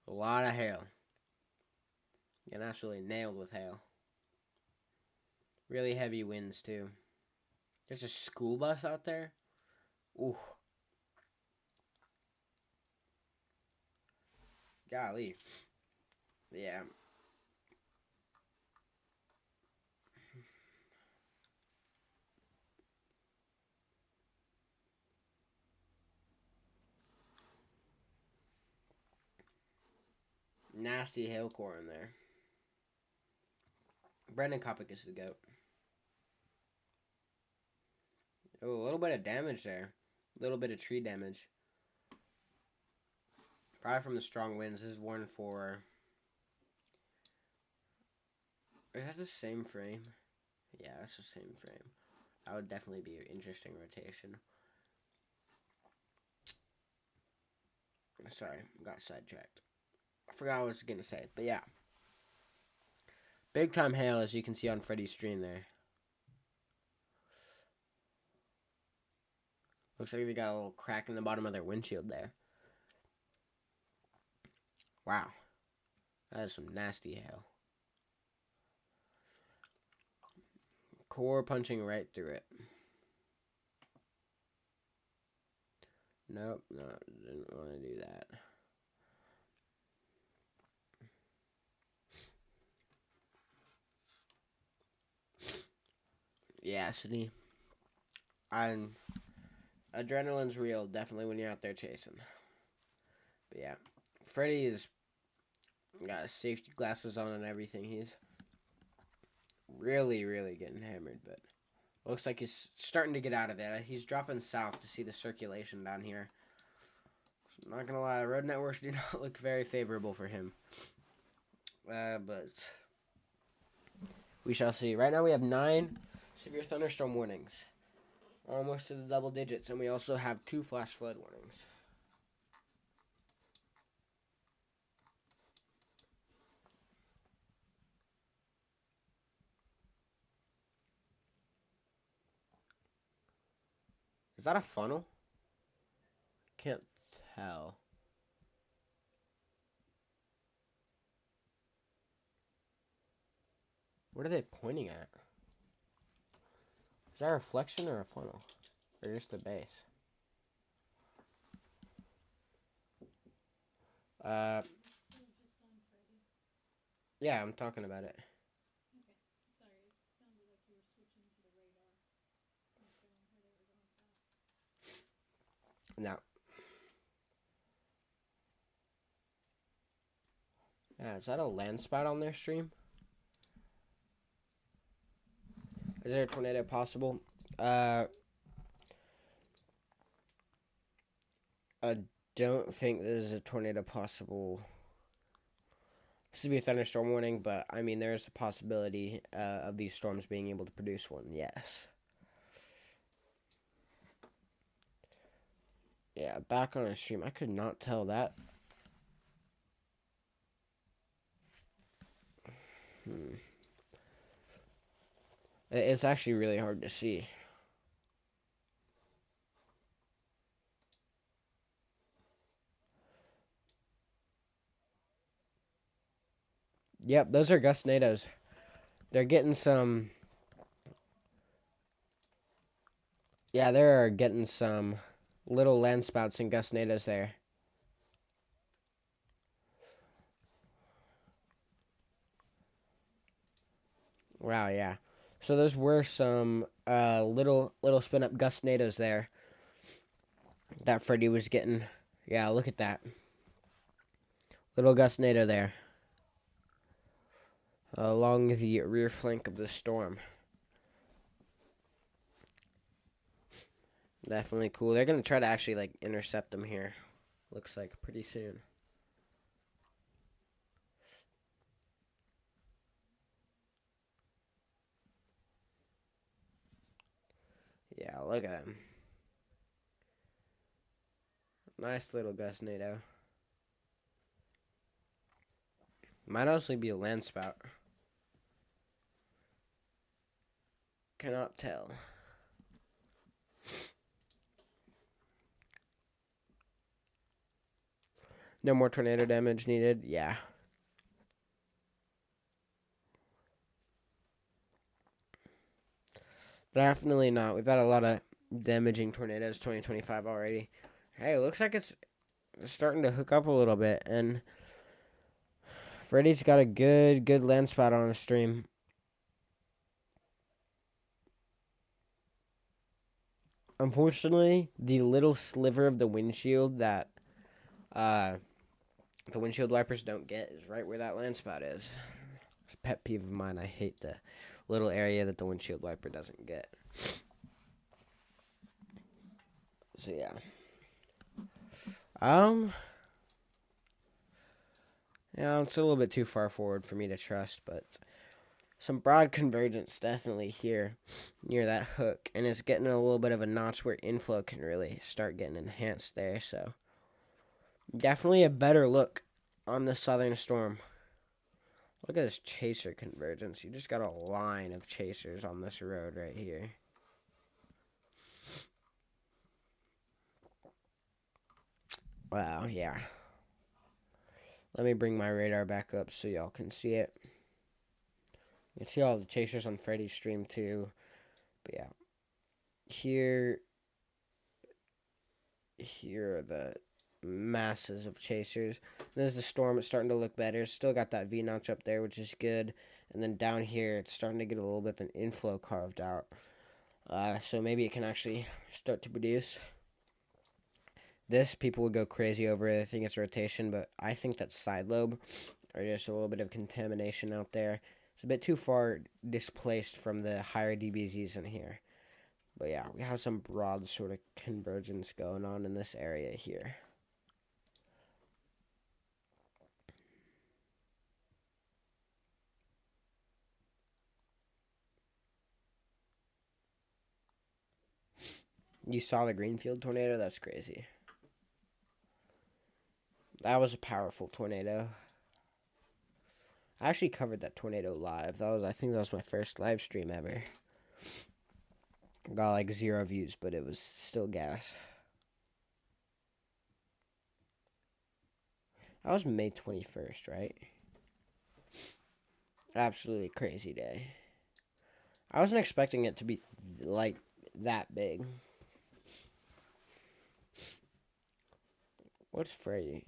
A lot of hail. Getting absolutely nailed with hail. Really heavy winds, too. There's a school bus out there. Ooh. Golly. Yeah. Nasty hail core in there. Brendan Kopic is the GOAT. Oh, a little bit of damage there. A little bit of tree damage. Probably from the strong winds. This is warned for Is that the same frame? Yeah, that's the same frame. That would definitely be an interesting rotation. Sorry, got sidetracked. I forgot what I was going to say, but yeah. Big time hail, as you can see on Freddy's stream there. Looks like they got a little crack in the bottom of their windshield there. Wow. That is some nasty hail. Core punching right through it. Nope, no, didn't want to do that. Yeah, Sydney. Adrenaline's real, definitely when you're out there chasing. But yeah, Freddy is got his safety glasses on and everything. He's really, really getting hammered, but looks like he's starting to get out of it. He's dropping south to see the circulation down here. I'm not gonna lie, road networks do not look very favorable for him. But we shall see. Right now we have 9 severe thunderstorm warnings. Almost to the double digits, and we also have 2 flash flood warnings. Is that a funnel? Can't tell. What are they pointing at? Is that a reflection or a funnel? Or just the base? Yeah, I'm talking about it. Okay. Sorry, it sounded like you were switching to the radar and showing how they were going south. No. Yeah, is that a land spout on their stream? Is there a tornado possible? I don't think there's a tornado possible. Severe thunderstorm warning, but I mean, there's a possibility of these storms being able to produce one, yes. Yeah, back on our stream, I could not tell that. It's actually really hard to see. Yep, those are gustnados. They're getting some. Yeah, they're getting some little landspouts and gustnados there. Wow, yeah. So those were some little spin up gustnados there that Freddy was getting. Yeah, look at that. Little gustnado there. Along the rear flank of the storm. Definitely cool. They're going to try to actually like intercept them here. Looks like pretty soon. Yeah, look at him. Nice little gustnado. Might also be a land spout. Cannot tell. No more tornado damage needed. Yeah. Definitely not. We've had a lot of damaging tornadoes 2025 already. Hey, looks like it's starting to hook up a little bit, and Freddy's got a good land spot on his stream. Unfortunately, the little sliver of the windshield that the windshield wipers don't get is right where that land spot is. It's a pet peeve of mine. I hate the little area that the windshield wiper doesn't get. So yeah. Yeah, it's a little bit too far forward for me to trust, but some broad convergence definitely here near that hook, and it's getting a little bit of a notch where inflow can really start getting enhanced there. So definitely a better look on the southern storm. Look at this chaser convergence. You just got a line of chasers on this road right here. Wow, yeah. Let me bring my radar back up so y'all can see it. You can see all the chasers on Freddy's stream too. But yeah. Here are the masses of chasers. There's the storm. It's starting to look better. Still got that V notch up there, which is good. And then down here, it's starting to get a little bit of an inflow carved out. So maybe it can actually start to produce. This, people would go crazy over it. I think it's rotation, but I think that's side lobe or just a little bit of contamination out there. It's a bit too far displaced from the higher DBZs in here. But yeah, we have some broad sort of convergence going on in this area here. You saw the Greenfield tornado? That's crazy. That was a powerful tornado. I actually covered that tornado live. I think that was my first live stream ever. Got like 0 views, but it was still gas. That was May 21st, right? Absolutely crazy day. I wasn't expecting it to be like that big. What's Freddy?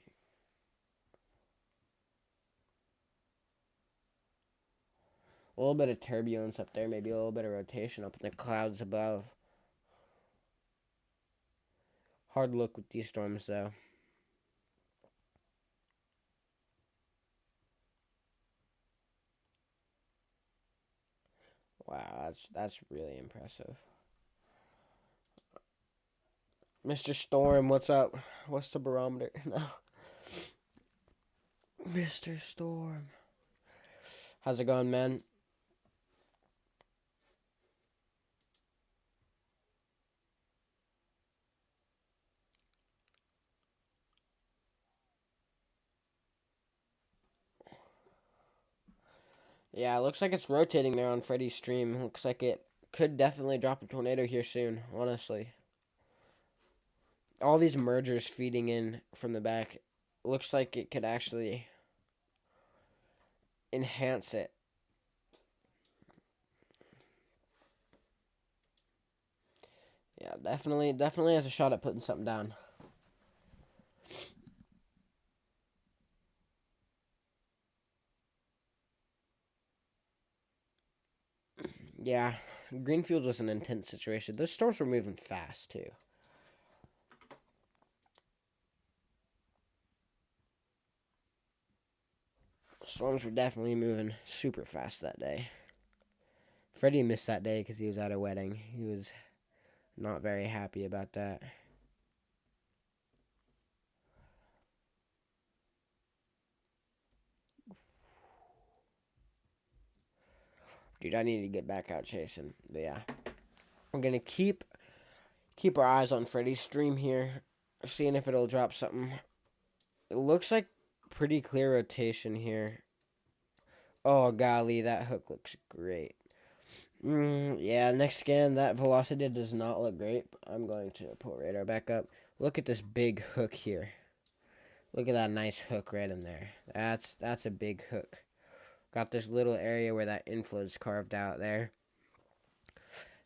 A little bit of turbulence up there, maybe a little bit of rotation up in the clouds above. Hard look with these storms, though. Wow, that's really impressive. Mr. Storm, what's up? What's the barometer? No. Mr. Storm. How's it going, man? Yeah, it looks like it's rotating there on Freddy's stream. Looks like it could definitely drop a tornado here soon, honestly. All these mergers feeding in from the back. Looks like it could actually enhance it. Yeah, definitely has a shot at putting something down. Yeah, Greenfield was an intense situation. Those storms were moving fast, too. Storms were definitely moving super fast that day. Freddie missed that day because he was at a wedding. He was not very happy about that. Dude, I need to get back out chasing. But yeah, I'm gonna keep our eyes on Freddy's stream here, seeing if it'll drop something. It looks like pretty clear rotation here. Oh golly, that hook looks great. Yeah, next scan, that velocity does not look great. I'm going to pull radar back up. Look at this big hook here. Look at that nice hook right in there. That's a big hook. Got this little area where that inflow is carved out there.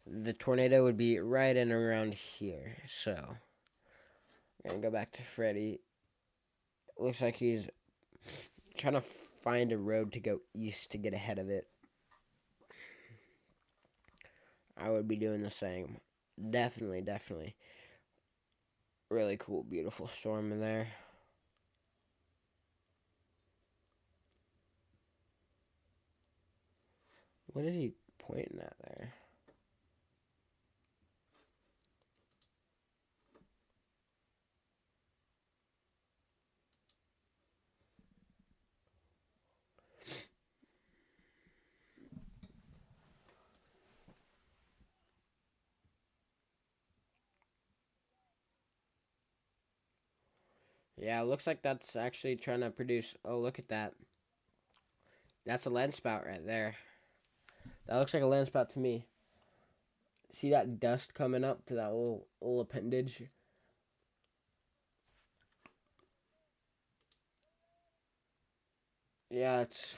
The tornado would be right in around here. So, I'm going to go back to Freddy. Looks like he's trying to find a road to go east to get ahead of it. I would be doing the same. Definitely. Really cool, beautiful storm in there. What is he pointing at there? Yeah, it looks like that's actually trying to produce. Oh, look at that. That's a land spout right there. That looks like a land spout to me. See that dust coming up to that little appendage? Yeah, it's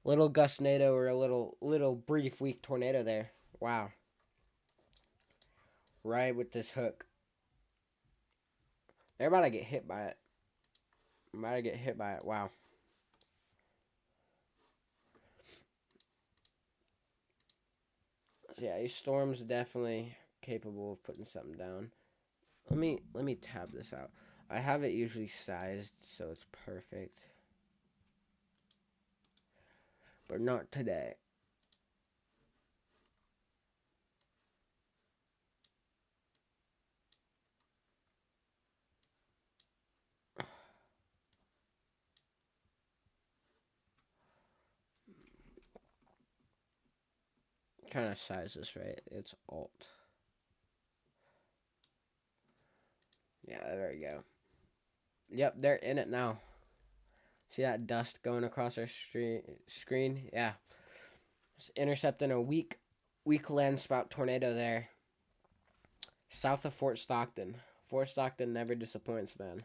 little gustnado or a little brief weak tornado there. Wow. Right with this hook. They're about to get hit by it. I'm about to get hit by it. Wow. So yeah, these storms definitely capable of putting something down. Let me tab this out. I have it usually sized so it's perfect. But not today. Trying to size this right. It's alt. Yeah, there we go. Yep, they're in it now. See that dust going across our screen? Yeah. It's intercepting a weak land spout tornado there. South of Fort Stockton. Fort Stockton never disappoints, man.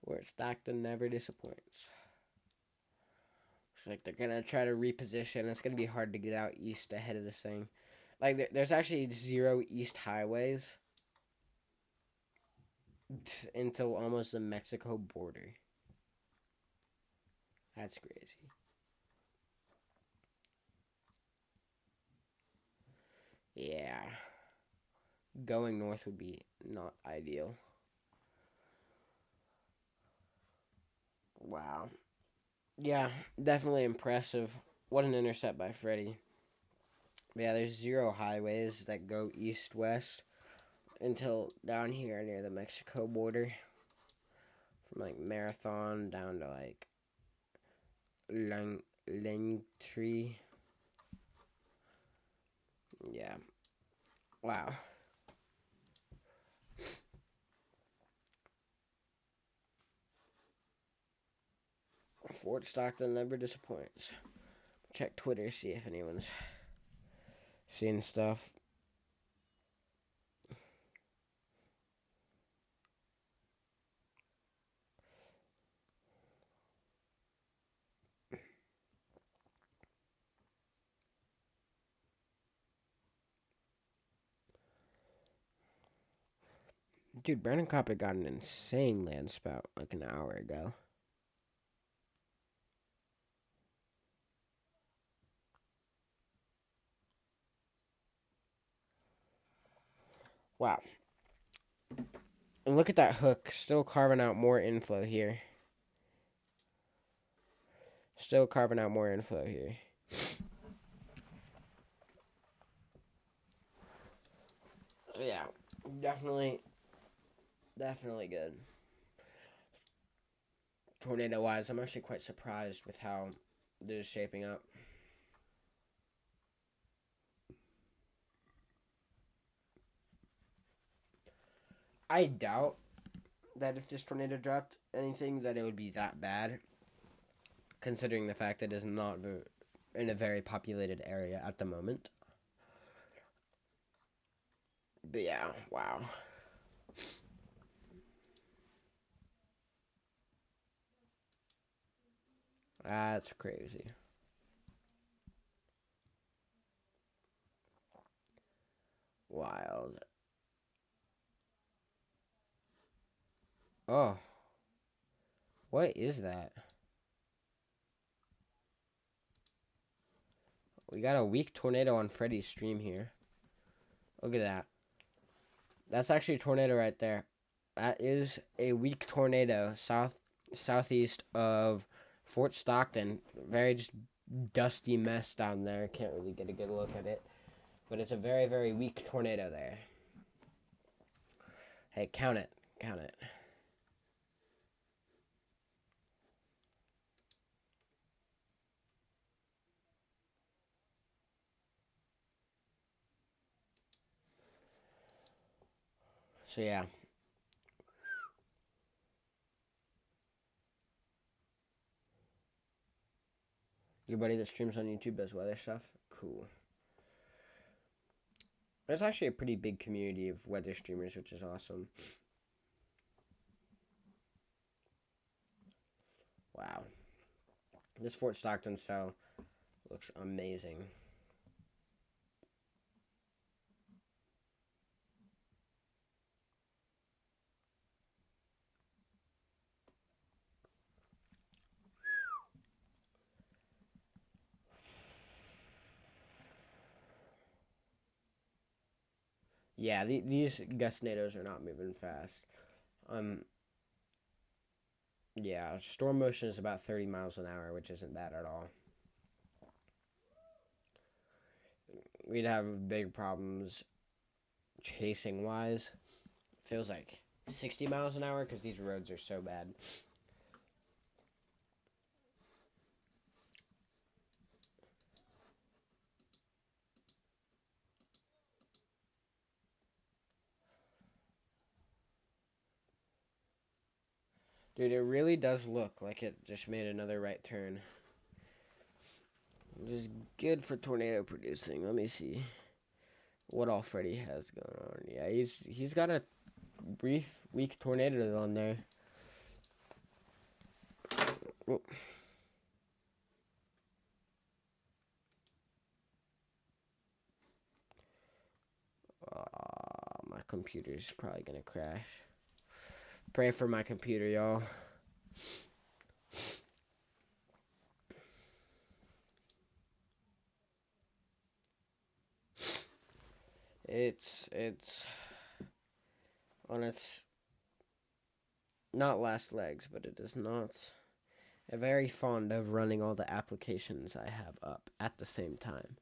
Fort Stockton never disappoints. Looks like they're gonna try to reposition. It's gonna be hard to get out east ahead of this thing. Like there's actually 0 east highways until almost the Mexico border. That's crazy. Yeah. Going north would be not ideal. Wow. Yeah, definitely impressive. What an intercept by Freddie. Yeah, there's 0 highways that go east west until down here near the Mexico border. From like Marathon down to like Langtree. Yeah. Wow. Fort Stockton never disappoints. Check Twitter, see if anyone's seen stuff. Dude, Brandon Copper got an insane land spout like an hour ago. Wow. And look at that hook, still carving out more inflow here. Still carving out more inflow here. So yeah, definitely good. Tornado wise, I'm actually quite surprised with how this is shaping up. I doubt that if this tornado dropped anything, that it would be that bad, considering the fact that it is not in a very populated area at the moment. But yeah, wow. That's crazy. Wild. Oh, what is that? We got a weak tornado on Freddy's stream here. Look at that. That's actually a tornado right there. That is a weak tornado southeast of Fort Stockton. Very just dusty mess down there. Can't really get a good look at it. But it's a very weak tornado there. Hey, count it. Count it. So yeah, your buddy that streams on YouTube does weather stuff. Cool. There's actually a pretty big community of weather streamers, which is awesome. Wow. This Fort Stockton cell looks amazing. Yeah, these gustnados are not moving fast. Um, yeah, storm motion is about 30 miles an hour, which isn't bad at all. We'd have big problems chasing wise. Feels like 60 miles an hour because these roads are so bad. Dude, it really does look like it just made another right turn. Which is good for tornado producing. Let me see what all Freddy has going on. Yeah, he's got a brief weak tornado on there. Oh. My computer's probably gonna crash. Pray for my computer, y'all. It's on its not last legs, but it is not very fond of running all the applications I have up at the same time.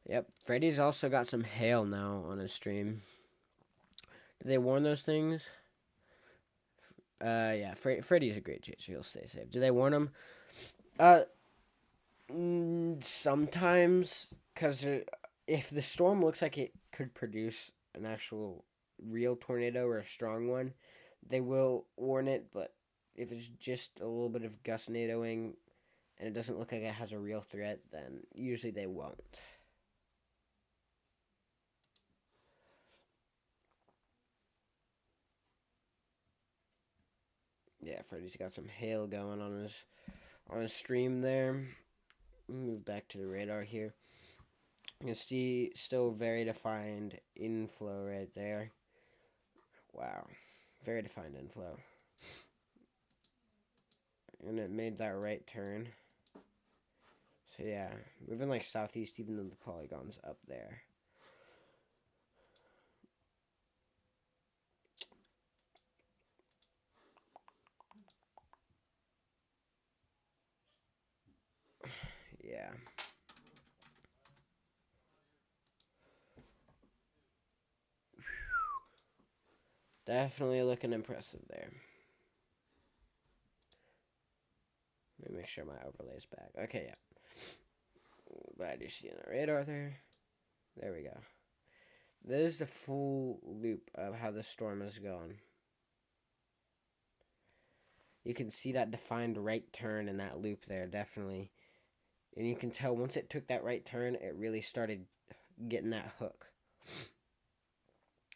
Yep, Freddy's also got some hail now on his stream. Did they warn those things? Yeah, Freddy's a great chaser. He'll stay safe. Do they warn him? Uh, Sometimes, because if the storm looks like it could produce an actual real tornado or a strong one, they will warn it. But if it's just a little bit of gustnadoing and it doesn't look like it has a real threat, then usually they won't. Yeah, Freddy's got some hail going on his stream there. Move back to the radar here. You can see still very defined inflow right there. Wow, very defined inflow. And it made that right turn. So yeah, moving like southeast even though the polygon's up there. Yeah. Definitely looking impressive there. Let me make sure my overlay's back. Okay, yeah. Glad you're seeing the radar there. There we go. There's the full loop of how the storm is going. You can see that defined right turn in that loop there, definitely. And you can tell once it took that right turn, it really started getting that hook.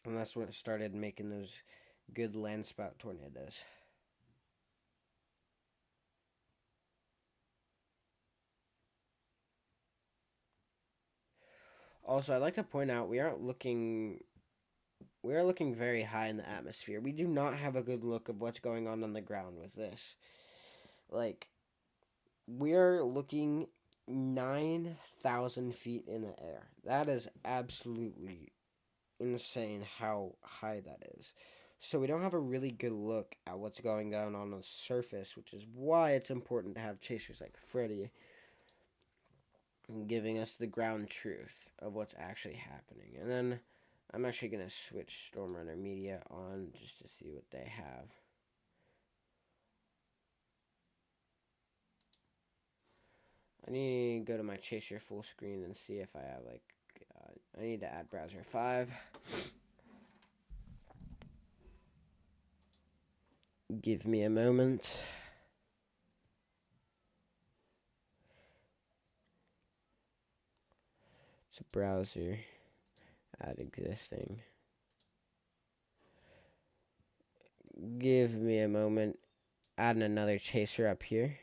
And that's when it started making those good land spout tornadoes. Also, I'd like to point out we are looking very high in the atmosphere. We do not have a good look of what's going on the ground with this. Like, we're looking 9,000 feet in the air. That is absolutely insane how high that is. So we don't have a really good look at what's going on the surface, which is why it's important to have chasers like Freddy giving us the ground truth of what's actually happening. And then I'm actually going to switch Storm Runner Media on just to see what they have. I need to go to my Chaser full screen and see if I have, like, I need to add browser 5. Give me a moment. It's a browser. Add existing. Give me a moment. Adding another chaser up here.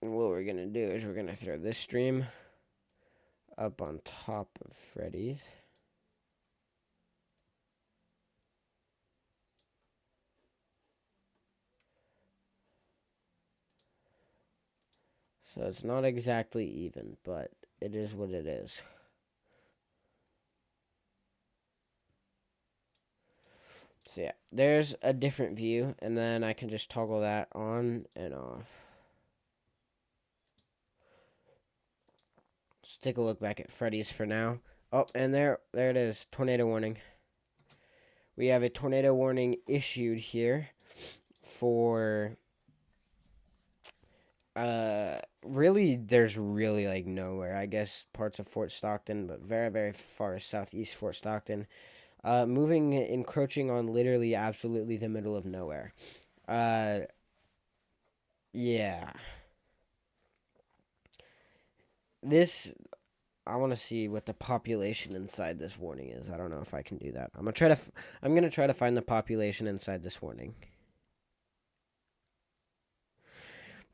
And what we're going to do is we're going to throw this stream up on top of Freddy's. So it's not exactly even, but it is what it is. So yeah, there's a different view, and then I can just toggle that on and off. Let's take a look back at Freddy's for now. Oh, and there it is, tornado warning. We have a tornado warning issued here for really there's really like nowhere. I guess parts of Fort Stockton, but very, very far southeast Fort Stockton. Moving, encroaching on literally absolutely the middle of nowhere. Yeah. This, I want to see what the population inside this warning is. I don't know if I can do that. I'm gonna try to find the population inside this warning.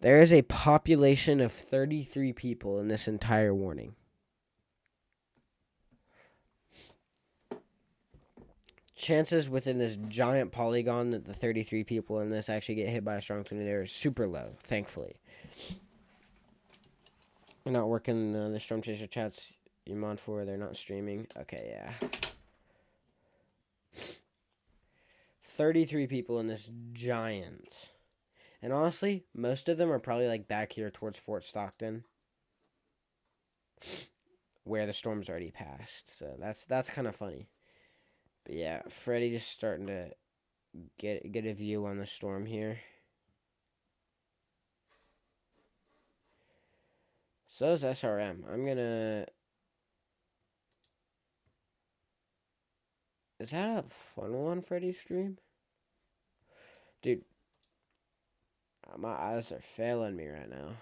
There is a population of 33 people in this entire warning. Chances within this giant polygon that the 33 people in this actually get hit by a strong tornado are super low, thankfully. They're not working the Storm Chaser chats you're on for. They're not streaming. Okay, yeah. 33 people in this giant. And honestly, most of them are probably like back here towards Fort Stockton, where the storm's already passed. So that's kind of funny. But yeah, Freddy just starting to get a view on the storm here. So is SRM. I'm gonna. Is that a funnel on Freddy's stream? Dude, my eyes are failing me right now.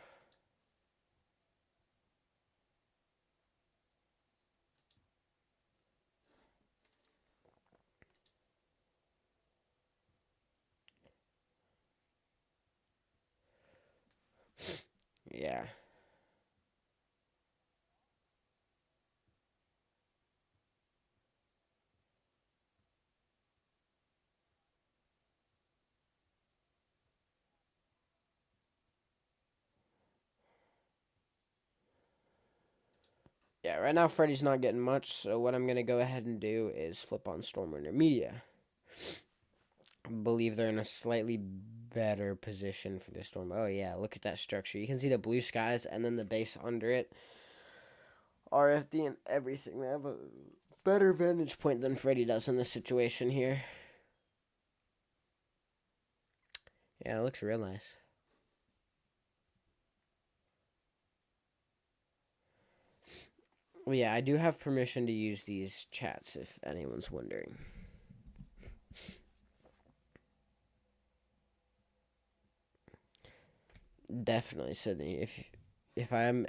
Yeah. Yeah, right now Freddy's not getting much, so what I'm going to go ahead and do is flip on Storm Media. I believe they're in a slightly better position for the storm. Oh yeah, look at that structure. You can see the blue skies and then the base under it. RFD and everything. They have a better vantage point than Freddy does in this situation here. Yeah, it looks real nice. Well, yeah, I do have permission to use these chats if anyone's wondering. Definitely, Sydney. If I'm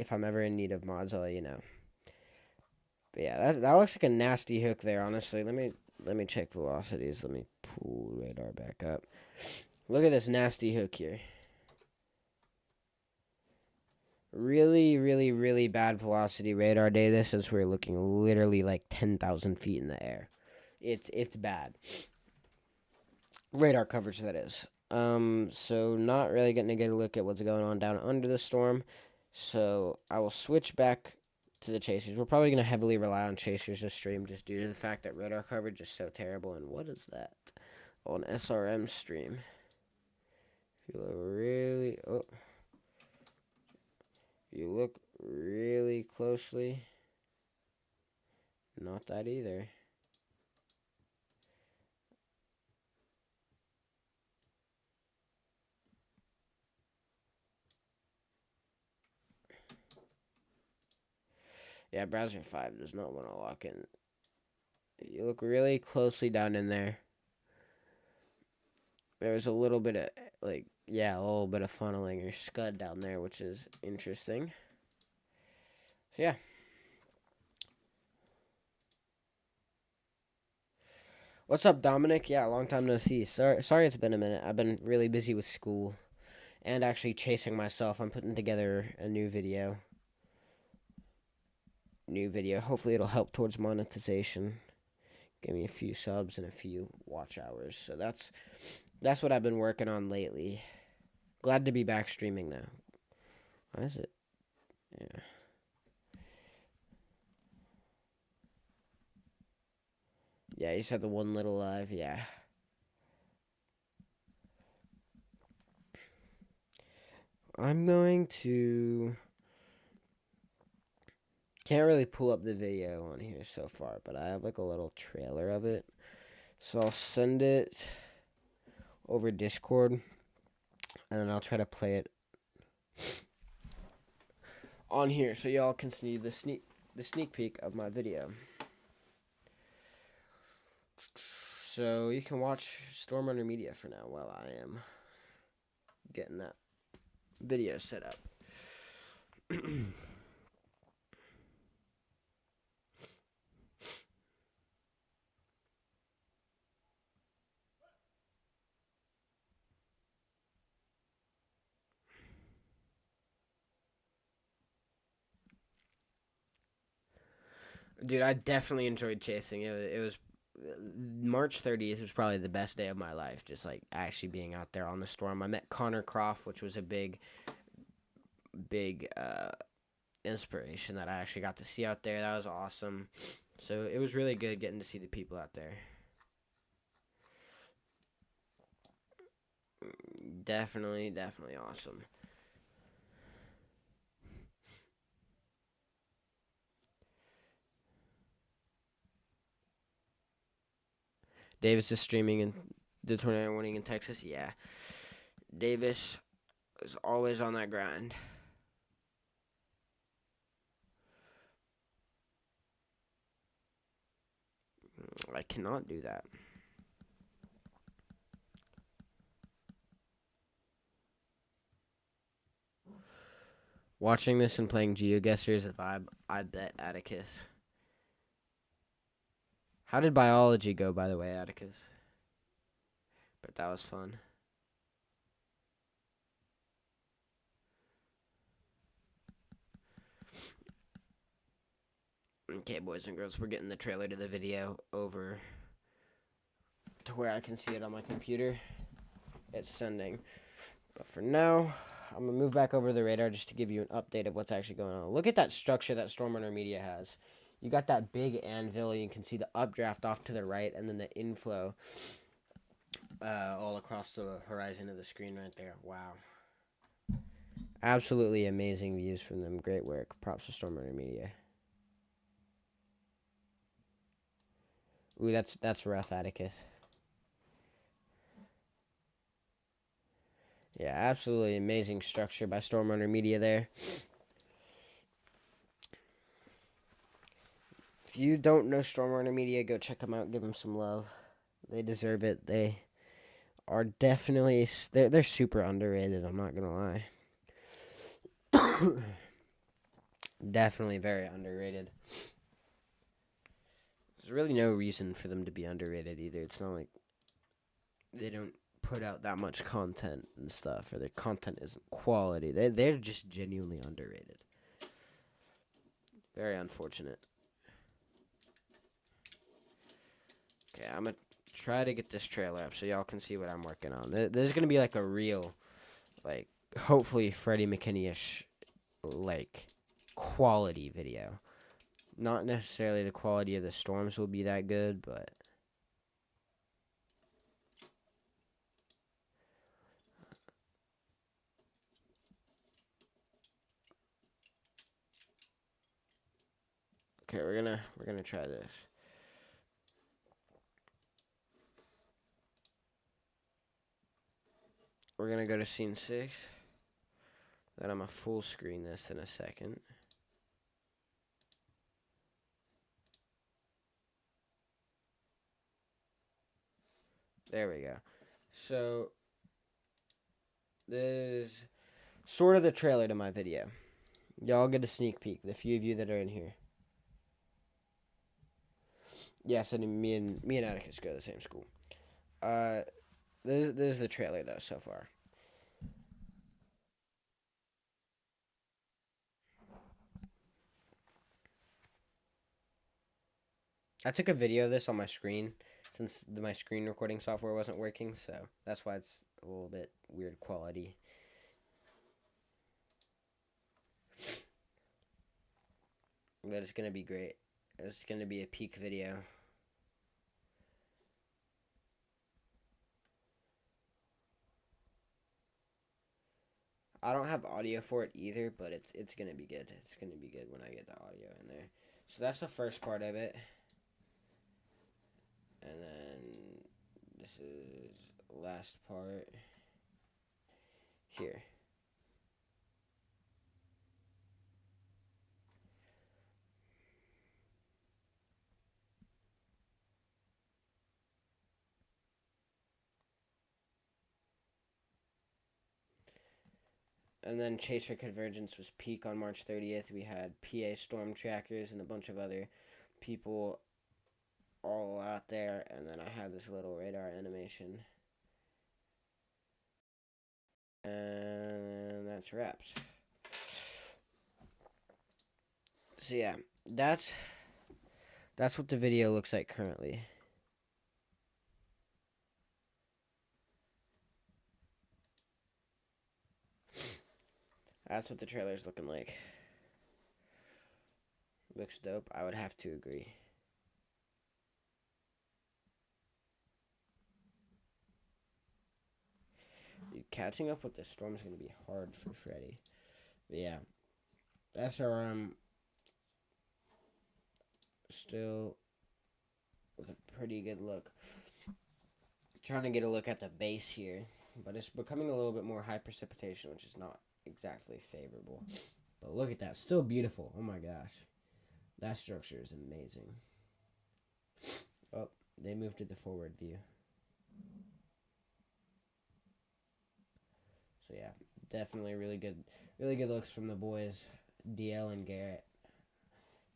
ever in need of mods, I'll let you know. But yeah, that looks like a nasty hook there. Honestly, let me check velocities. Let me pull radar back up. Look at this nasty hook here. Really, really, really bad velocity radar data since we're looking literally like 10,000 feet in the air. It's bad. Radar coverage, that is. So not really getting a good look at what's going on down under the storm. So I will switch back to the chasers. We're probably gonna heavily rely on chasers to stream just due to the fact that radar coverage is so terrible. And what is that? Oh, an SRM stream. If you look really, you look really closely, not that either. Yeah, browser 5 does not want to lock in. You look really closely down in there. There's a little bit of, like, yeah, a little bit of funneling or scud down there, which is interesting. So, yeah. What's up, Dominic? Yeah, long time no see. Sorry it's been a minute. I've been really busy with school and actually chasing myself. I'm putting together a new video. Hopefully it'll help towards monetization. Give me a few subs and a few watch hours. So that's what I've been working on lately. Glad to be back streaming now. Why is it? Yeah. Yeah, you said the one little live. Yeah. I'm going to... Can't really pull up the video on here so far, but I have like a little trailer of it. So I'll send it over Discord, and then I'll try to play it on here so y'all can see the sneak peek of my video. So you can watch Stormrunner Media for now while I am getting that video set up. Dude, I definitely enjoyed chasing. It was March 30th was probably the best day of my life. Just like actually being out there on the storm. I met Connor Croft, which was a big inspiration that I actually got to see out there. That was awesome. So it was really good getting to see the people out there. Definitely awesome. Davis is streaming in the tornado winning in Texas. Yeah, Davis is always on that grind. I cannot do that. Watching this and playing GeoGuessr is a vibe. I bet, Atticus. How did biology go, by the way, Atticus? But that was fun. Okay, boys and girls, we're getting the trailer to the video over to where I can see it on my computer. It's sending. But for now, I'm going to move back over the radar just to give you an update of what's actually going on. Look at that structure that Stormrunner Media has. You got that big anvil. You can see the updraft off to the right, and then the inflow all across the horizon of the screen right there. Wow. Absolutely amazing views from them. Great work. Props to Stormrunner Media. Ooh, that's rough, Atticus. Yeah, absolutely amazing structure by Stormrunner Media there. If you don't know Stormrunner Media, go check them out. Give them some love. They deserve it. They are definitely... They're super underrated, I'm not going to lie. Definitely very underrated. There's really no reason for them to be underrated either. It's not like they don't put out that much content and stuff, or their content isn't quality. They're just genuinely underrated. Very unfortunate. Okay, I'm gonna try to get this trailer up so y'all can see what I'm working on. There's gonna be like a real, like, hopefully Freddie McKinney-ish, like, quality video. Not necessarily the quality of the storms will be that good, but okay, we're gonna try this. We're gonna go to scene 6. Then I'm gonna full screen this in a second. There we go. So this is sort of the trailer to my video. Y'all get a sneak peek, the few of you that are in here. Yes, and me and Atticus go to the same school. Uh, this is the trailer though so far. I took a video of this on my screen since my screen recording software wasn't working, so that's why it's a little bit weird quality. But it's gonna be great. It's gonna be a peak video. I don't have audio for it either, but it's gonna be good. It's gonna be good when I get the audio in there. So that's the first part of it. And then this is the last part here. And then Chase for Convergence was peak on March 30th. We had PA Storm Trackers and a bunch of other people all out there. And then I have this little radar animation. And that's wraps. So yeah, that's what the video looks like currently. That's what the trailer's looking like. Looks dope. I would have to agree. Dude, catching up with the storm is going to be hard for Freddy. But yeah, that's our still with a pretty good look. Trying to get a look at the base here, but it's becoming a little bit more high precipitation, which is not exactly favorable. But look at that, still beautiful. Oh my gosh, that structure is amazing. Oh, they moved to the forward view. So yeah, definitely really good looks from the boys, DL and Garrett.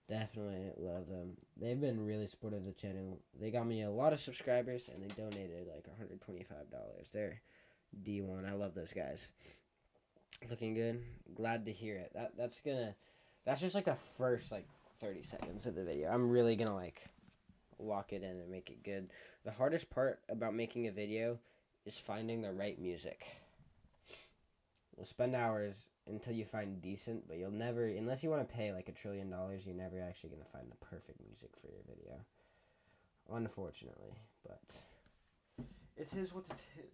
Definitely love them. They've been really supportive of the channel. They got me a lot of subscribers and they donated like $125. They're D1. I love those guys. Looking good. Glad to hear it. That's just like the first like 30 seconds of the video. I'm really gonna like lock it in and make it good. The hardest part about making a video is finding the right music. You'll spend hours until you find decent, but you'll never, unless you want to pay like $1 trillion, you're never actually going to find the perfect music for your video. Unfortunately, but it is what it is.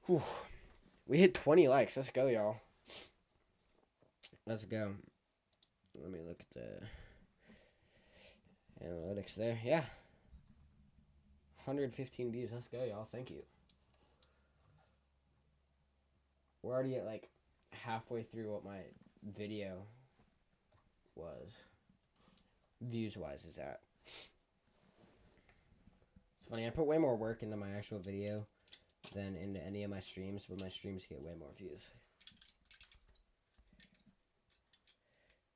Whew. We hit 20 likes. Let's go, y'all. Let's go. Let me look at the analytics there. Yeah. 115 views. Let's go, y'all. Thank you. We're already at like halfway through what my video was. Views wise is at. It's funny, I put way more work into my actual video than into any of my streams, but my streams get way more views.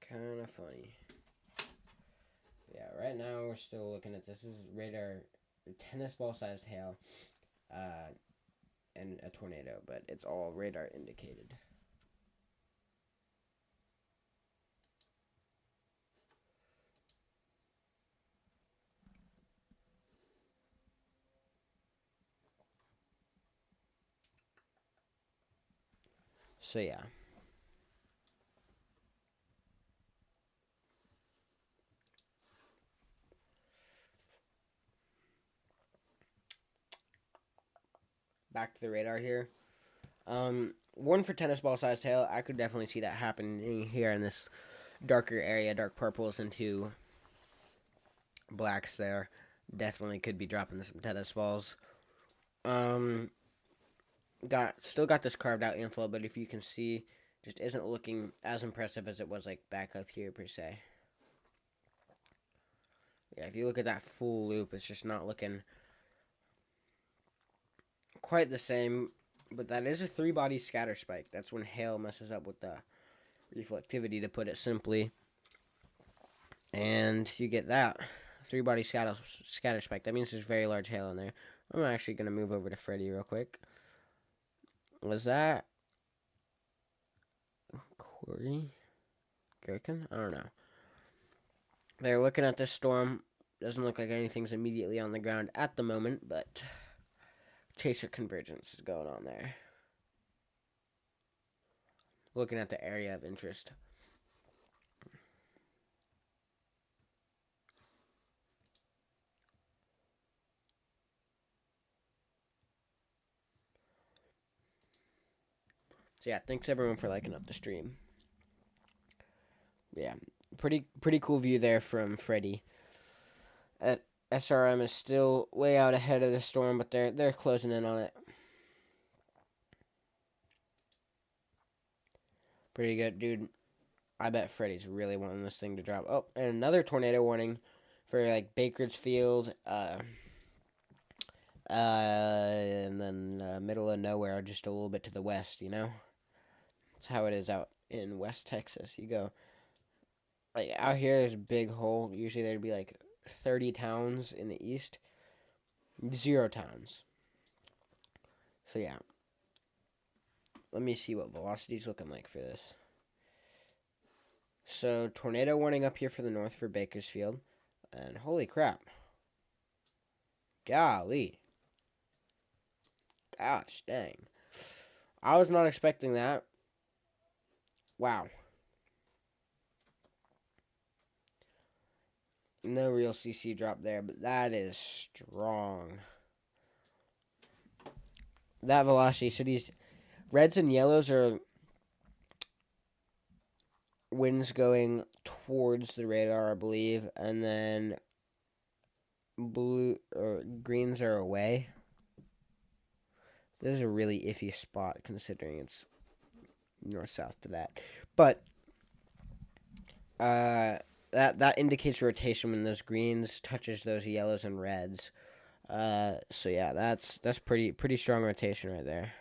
Kind of funny. Yeah, right now we're still looking at this. This is radar, tennis ball sized hail, and a tornado, but it's all radar indicated. So yeah. back to the radar here. One for tennis ball sized hail. I could definitely see that happening here in this darker area, dark purples into blacks there. Definitely could be dropping some tennis balls. Um, got this carved out inflow, but if you can see, just isn't looking as impressive as it was like back up here per se. Yeah, if you look at that full loop, it's just not looking quite the same. But that is a 3-body scatter spike. That's when hail messes up with the reflectivity, to put it simply. And you get that 3-body scatter spike. That means there's very large hail in there. I'm actually going to move over to Freddy real quick. Was that Corey? Gherkin? I don't know. They're looking at this storm. Doesn't look like anything's immediately on the ground at the moment, but chaser convergence is going on there. Looking at the area of interest. So yeah, thanks everyone for liking up the stream. Yeah, pretty cool view there from Freddy. SRM is still way out ahead of the storm, but they're closing in on it. Pretty good, dude. I bet Freddy's really wanting this thing to drop. Oh, and another tornado warning for like Bakersfield, and then middle of nowhere, just a little bit to the west. You know, that's how it is out in West Texas. You go like out here is a big hole. Usually there'd be like 30 towns in the east, 0 towns. So yeah, let me see what velocity's looking like for this. So tornado warning up here for the north for Bakersfield, and holy crap, golly, gosh dang, I was not expecting that. Wow. No real CC drop there, but that is strong. That velocity. So these reds and yellows are winds going towards the radar, I believe, and then blue or greens are away. This is a really iffy spot considering it's north south to that, but that indicates rotation when those greens touches those yellows and reds. So yeah, that's pretty strong rotation right there.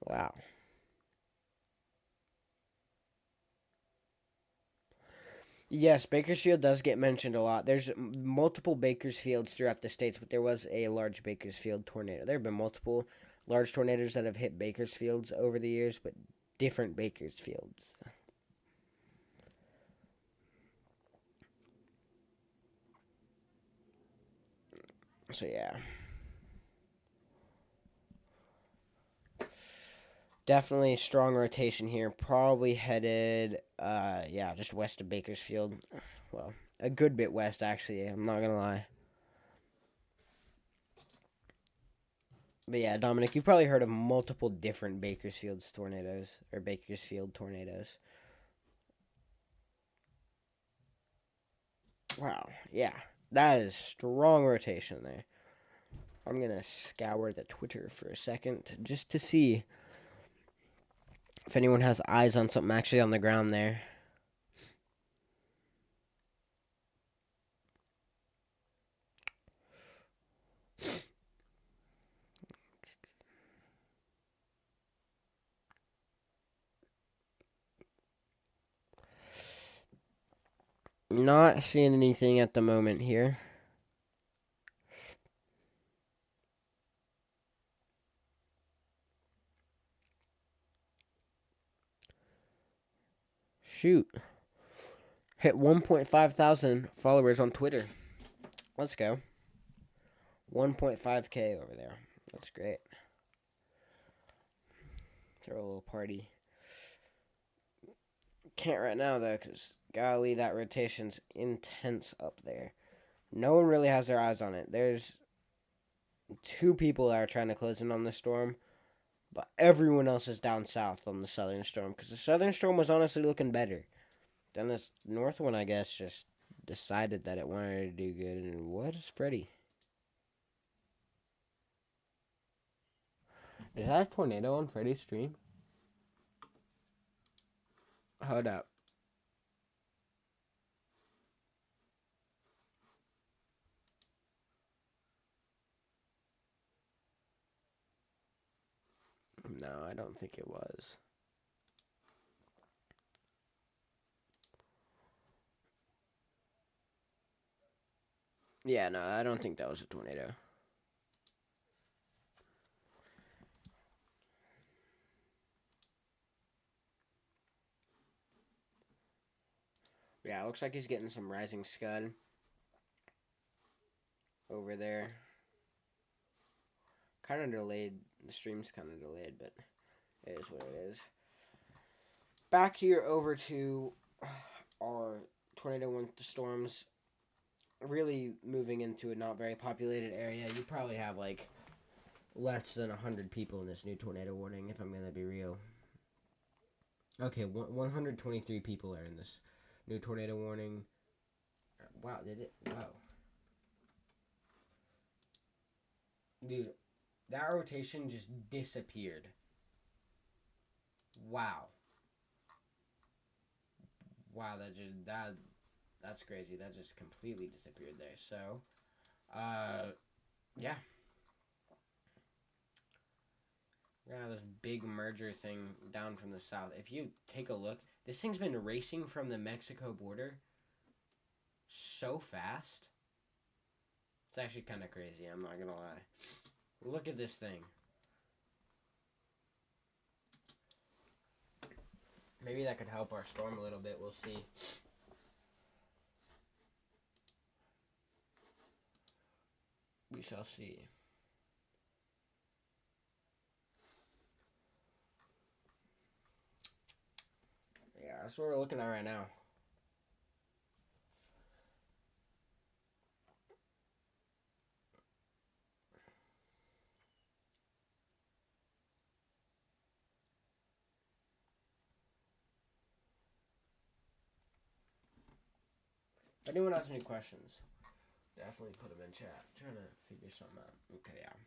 Wow. Yes, Bakersfield does get mentioned a lot. There's multiple Bakersfields throughout the states, but there was a large Bakersfield tornado. There have been multiple large tornadoes that have hit Bakersfields over the years, but different Bakersfields. So yeah. Definitely strong rotation here. Probably headed, yeah, just west of Bakersfield. Well, a good bit west, actually. I'm not gonna lie. But yeah, Dominic, you've probably heard of multiple different Bakersfield tornadoes. Wow, yeah, that is strong rotation there. I'm gonna scour the Twitter for a second just to see if anyone has eyes on something actually on the ground there. Not seeing anything at the moment here. Shoot. Hit 1.5 thousand followers on Twitter. Let's go. 1.5K over there. That's great. Throw a little party. Can't right now, though, because golly, that rotation's intense up there. No one really has their eyes on it. There's two people are trying to close in on the storm, but everyone else is down south on the southern storm because the southern storm was honestly looking better. Then this north one, I guess, just decided that it wanted to do good. And what is Freddy? Is that a tornado on Freddy's stream? Hold up. No, I don't think it was. Yeah, no, I don't think that was a tornado. Yeah, it looks like he's getting some rising scud over there. Kind of delayed. The stream's kind of delayed, but it is what it is. Back here over to our tornado winter storms. Really moving into a not very populated area. You probably have like less than 100 people in this new tornado warning, if I'm going to be real. Okay, 123 people are in this new tornado warning. Wow, did it? Wow. Dude, that rotation just disappeared. Wow. Wow, that's crazy. That just completely disappeared there. So, yeah. We're gonna have this big merger thing down from the south. If you take a look, this thing's been racing from the Mexico border so fast. It's actually kind of crazy, I'm not gonna lie. Look at this thing. Maybe that could help our storm a little bit. We'll see. We shall see. Yeah, that's what we're looking at right now. If anyone has any questions, definitely put them in chat. I'm trying to figure something out. Okay, yeah.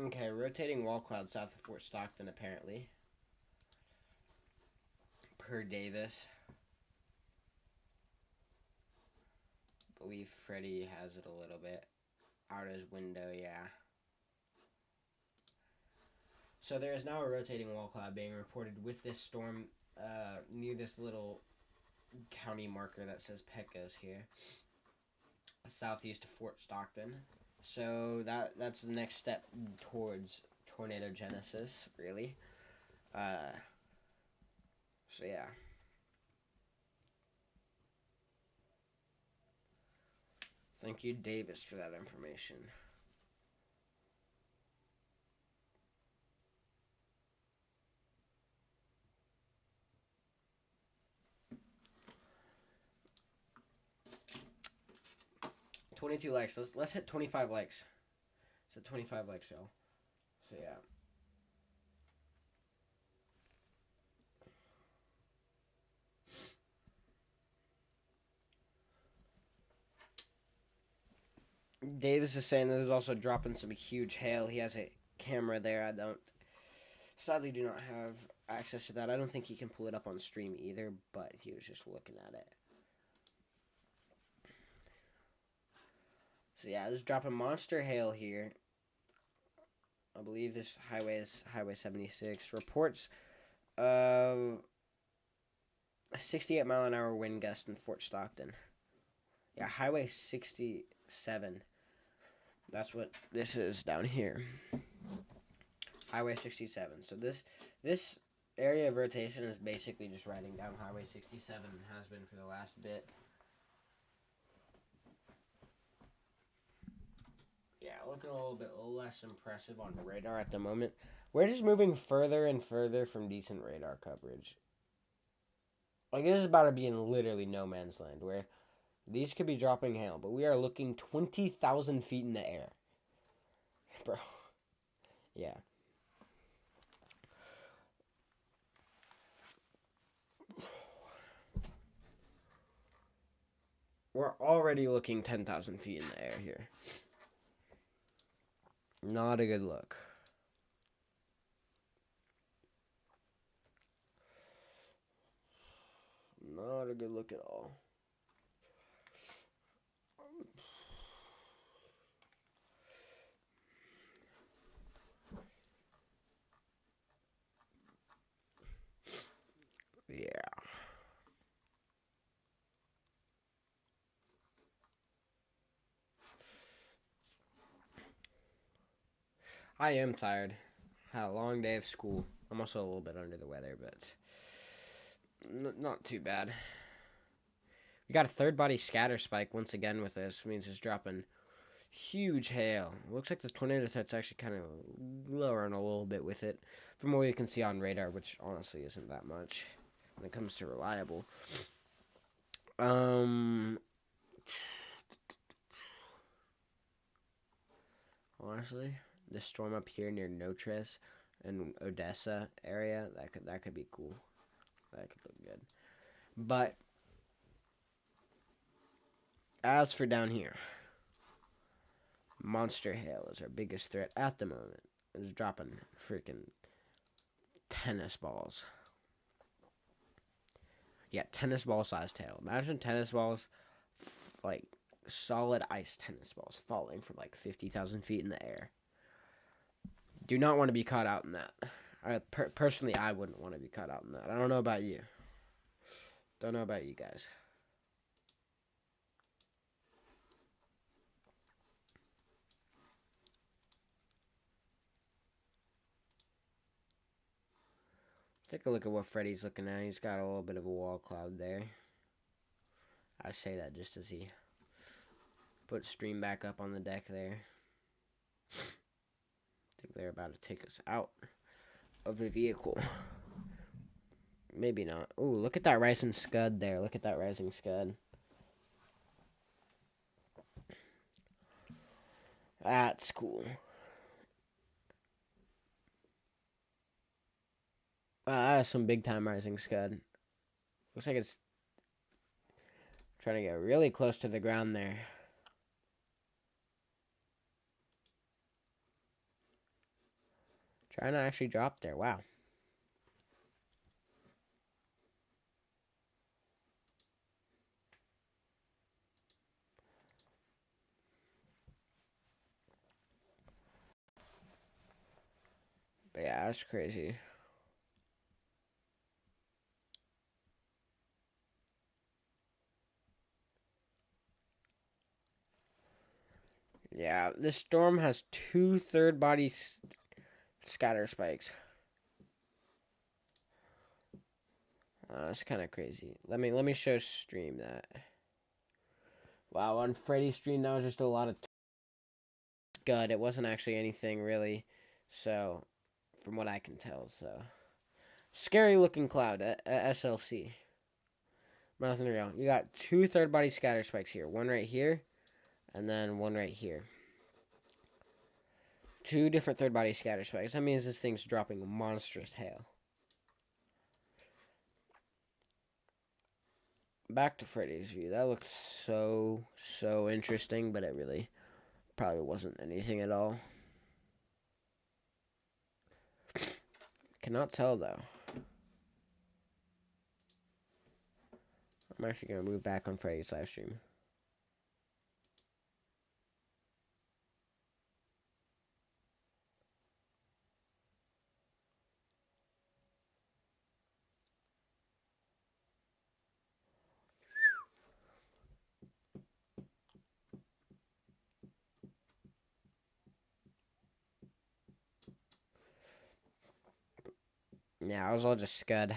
Okay, rotating wall cloud south of Fort Stockton, apparently. Per Davis. Believe Freddy has it a little bit. Out his window, yeah. So there is now a rotating wall cloud being reported with this storm near this little county marker that says Pecos here. Southeast of Fort Stockton. So that's the next step towards tornado genesis, really. So yeah. Thank you, Davis, for that information. $22 likes. Let's hit 25 likes. It's a 25 like show. So yeah. Davis is saying this is also dropping some huge hail. He has a camera there. I don't. Sadly, do not have access to that. I don't think he can pull it up on stream either, but he was just looking at it. So yeah, this is dropping monster hail here. I believe this highway is Highway 76. Reports of a 68 mile an hour wind gust in Fort Stockton. Yeah, Highway 67. That's what this is down here. Highway 67. So this area of rotation is basically just riding down Highway 67 and has been for the last bit. Yeah, looking a little bit less impressive on the radar at the moment. We're just moving further and further from decent radar coverage. Like, this is about to be in literally no man's land, where these could be dropping hail, but we are looking 20,000 feet in the air. Bro. Yeah. We're already looking 10,000 feet in the air here. Not a good look. Not a good look at all. Yeah. I am tired. Had a long day of school. I'm also a little bit under the weather, but not too bad. We got a third body scatter spike once again with this. Means it's dropping huge hail. Looks like the tornado threat's actually kind of lowering a little bit with it, from what we can see on radar, which honestly isn't that much when it comes to reliable. Honestly, this storm up here near Notres and Odessa area, that could be cool. That could look good. But as for down here, monster hail is our biggest threat at the moment. It's dropping freaking tennis balls. Yeah, tennis ball sized hail. Imagine tennis balls, like solid ice tennis balls, falling from like 50,000 feet in the air. Do not want to be caught out in that. Personally, I wouldn't want to be caught out in that. I don't know about you. Don't know about you guys. Take a look at what Freddy's looking at. He's got a little bit of a wall cloud there. I say that just as he put stream back up on the deck there. I think they're about to take us out of the vehicle. Maybe not. Ooh, look at that rising scud there. Look at that rising scud. That's cool. Wow, that is some big time rising scud. Looks like it's trying to get really close to the ground there. Trying to actually drop there. Wow. But yeah, that's crazy. Yeah, this storm has two third body scatter spikes. That's kind of crazy. Let me show stream that. Wow, on Freddy's stream that was just a lot of scud. It wasn't actually anything really. So, from what I can tell, so scary looking cloud at SLC. Nothing real. You got two third body scatter spikes here. One right here, and then one right here. Two different third body scatter spikes. That means this thing's dropping monstrous hail. Back to Freddy's view. That looks so interesting, but it really probably wasn't anything at all. Cannot tell though. I'm actually gonna move back on Freddy's live stream. Yeah, I was all just scud.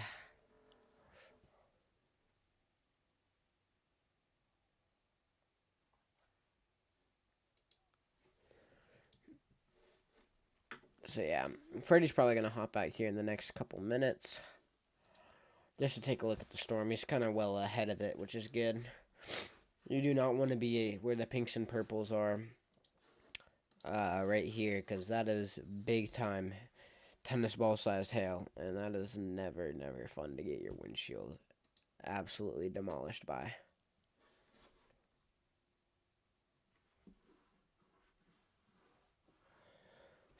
So yeah, Freddy's probably gonna hop out here in the next couple minutes just to take a look at the storm. He's kind of well ahead of it, which is good. You do not want to be where the pinks and purples are, right here, because that is big time tennis ball sized hail, and that is never, never fun to get your windshield absolutely demolished by.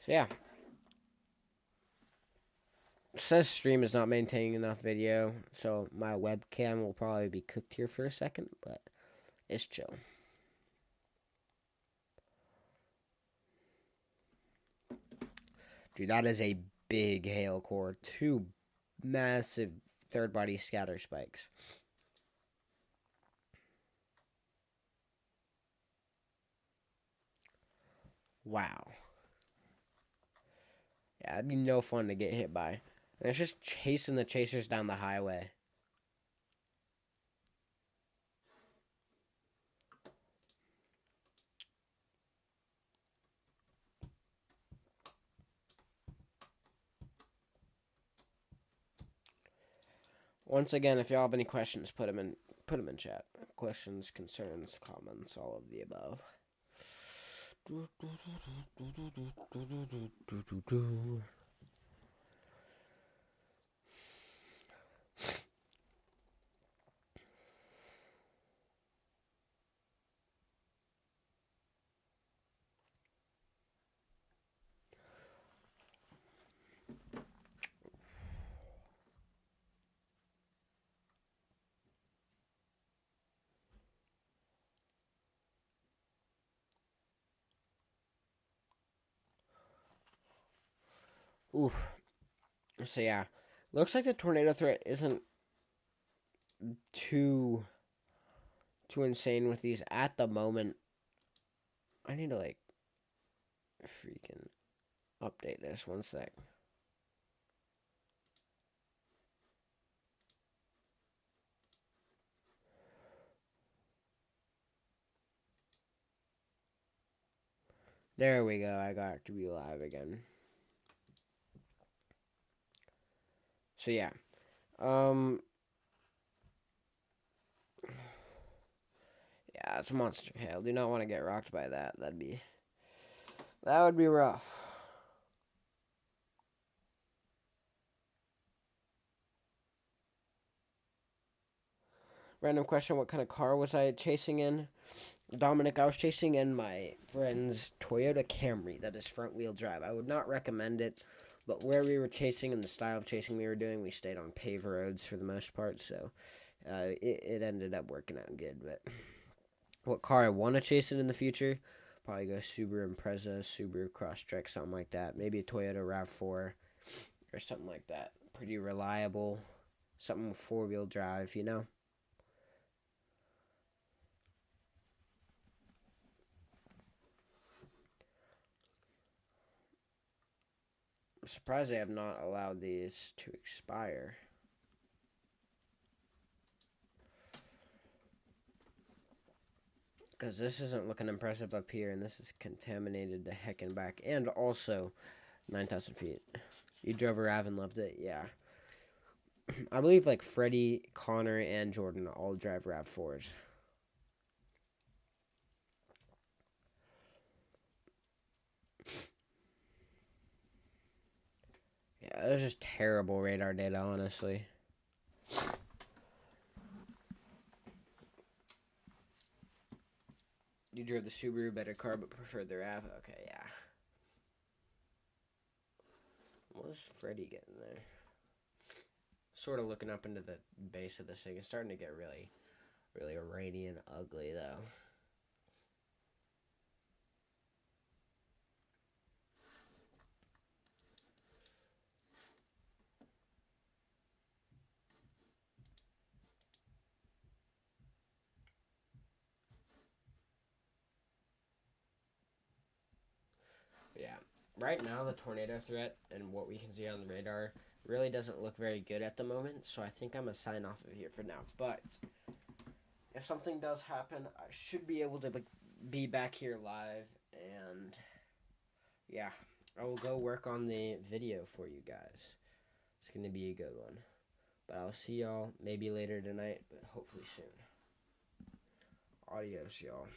So yeah, it says stream is not maintaining enough video, so my webcam will probably be cooked here for a second, but it's chill. Dude, that is a big hail core. Two massive third body scatter spikes. Wow. Yeah, it'd be no fun to get hit by. And it's just chasing the chasers down the highway. Once again, if y'all have any questions, put them in chat. Questions, concerns, comments, all of the above. Oof. So yeah, looks like the tornado threat isn't too insane with these at the moment. I need to like freaking update this one sec. There we go. I got to be live again. So yeah. Yeah, it's monster hail. Do not want to get rocked by that. That would be rough. Random question, what kind of car was I chasing in? Dominic, I was chasing in my friend's Toyota Camry that is front wheel drive. I would not recommend it, but where we were chasing and the style of chasing we were doing, we stayed on paved roads for the most part, so it ended up working out good. But what car I want to chase it in the future? Probably go Subaru Impreza, Subaru Crosstrek, something like that. Maybe a Toyota RAV4 or something like that. Pretty reliable, something four wheel drive, you know? I'm surprised they have not allowed these to expire. Because this isn't looking impressive up here, and this is contaminated to heck and back. And also, 9,000 feet. You drove a RAV and loved it? Yeah. I believe like Freddie, Connor, and Jordan all drive RAV4s. Yeah, that was just terrible radar data, honestly. You drove the Subaru, better car, but preferred the RAV? Okay, yeah. What was Freddie getting there? Sort of looking up into the base of this thing. It's starting to get really, really rainy and ugly, though. Yeah. Right now, the tornado threat and what we can see on the radar really doesn't look very good at the moment, so I think I'm going to sign off of here for now. But if something does happen, I should be able to be back here live, and yeah. I will go work on the video for you guys. It's going to be a good one. But I'll see y'all maybe later tonight, but hopefully soon. Adios, y'all.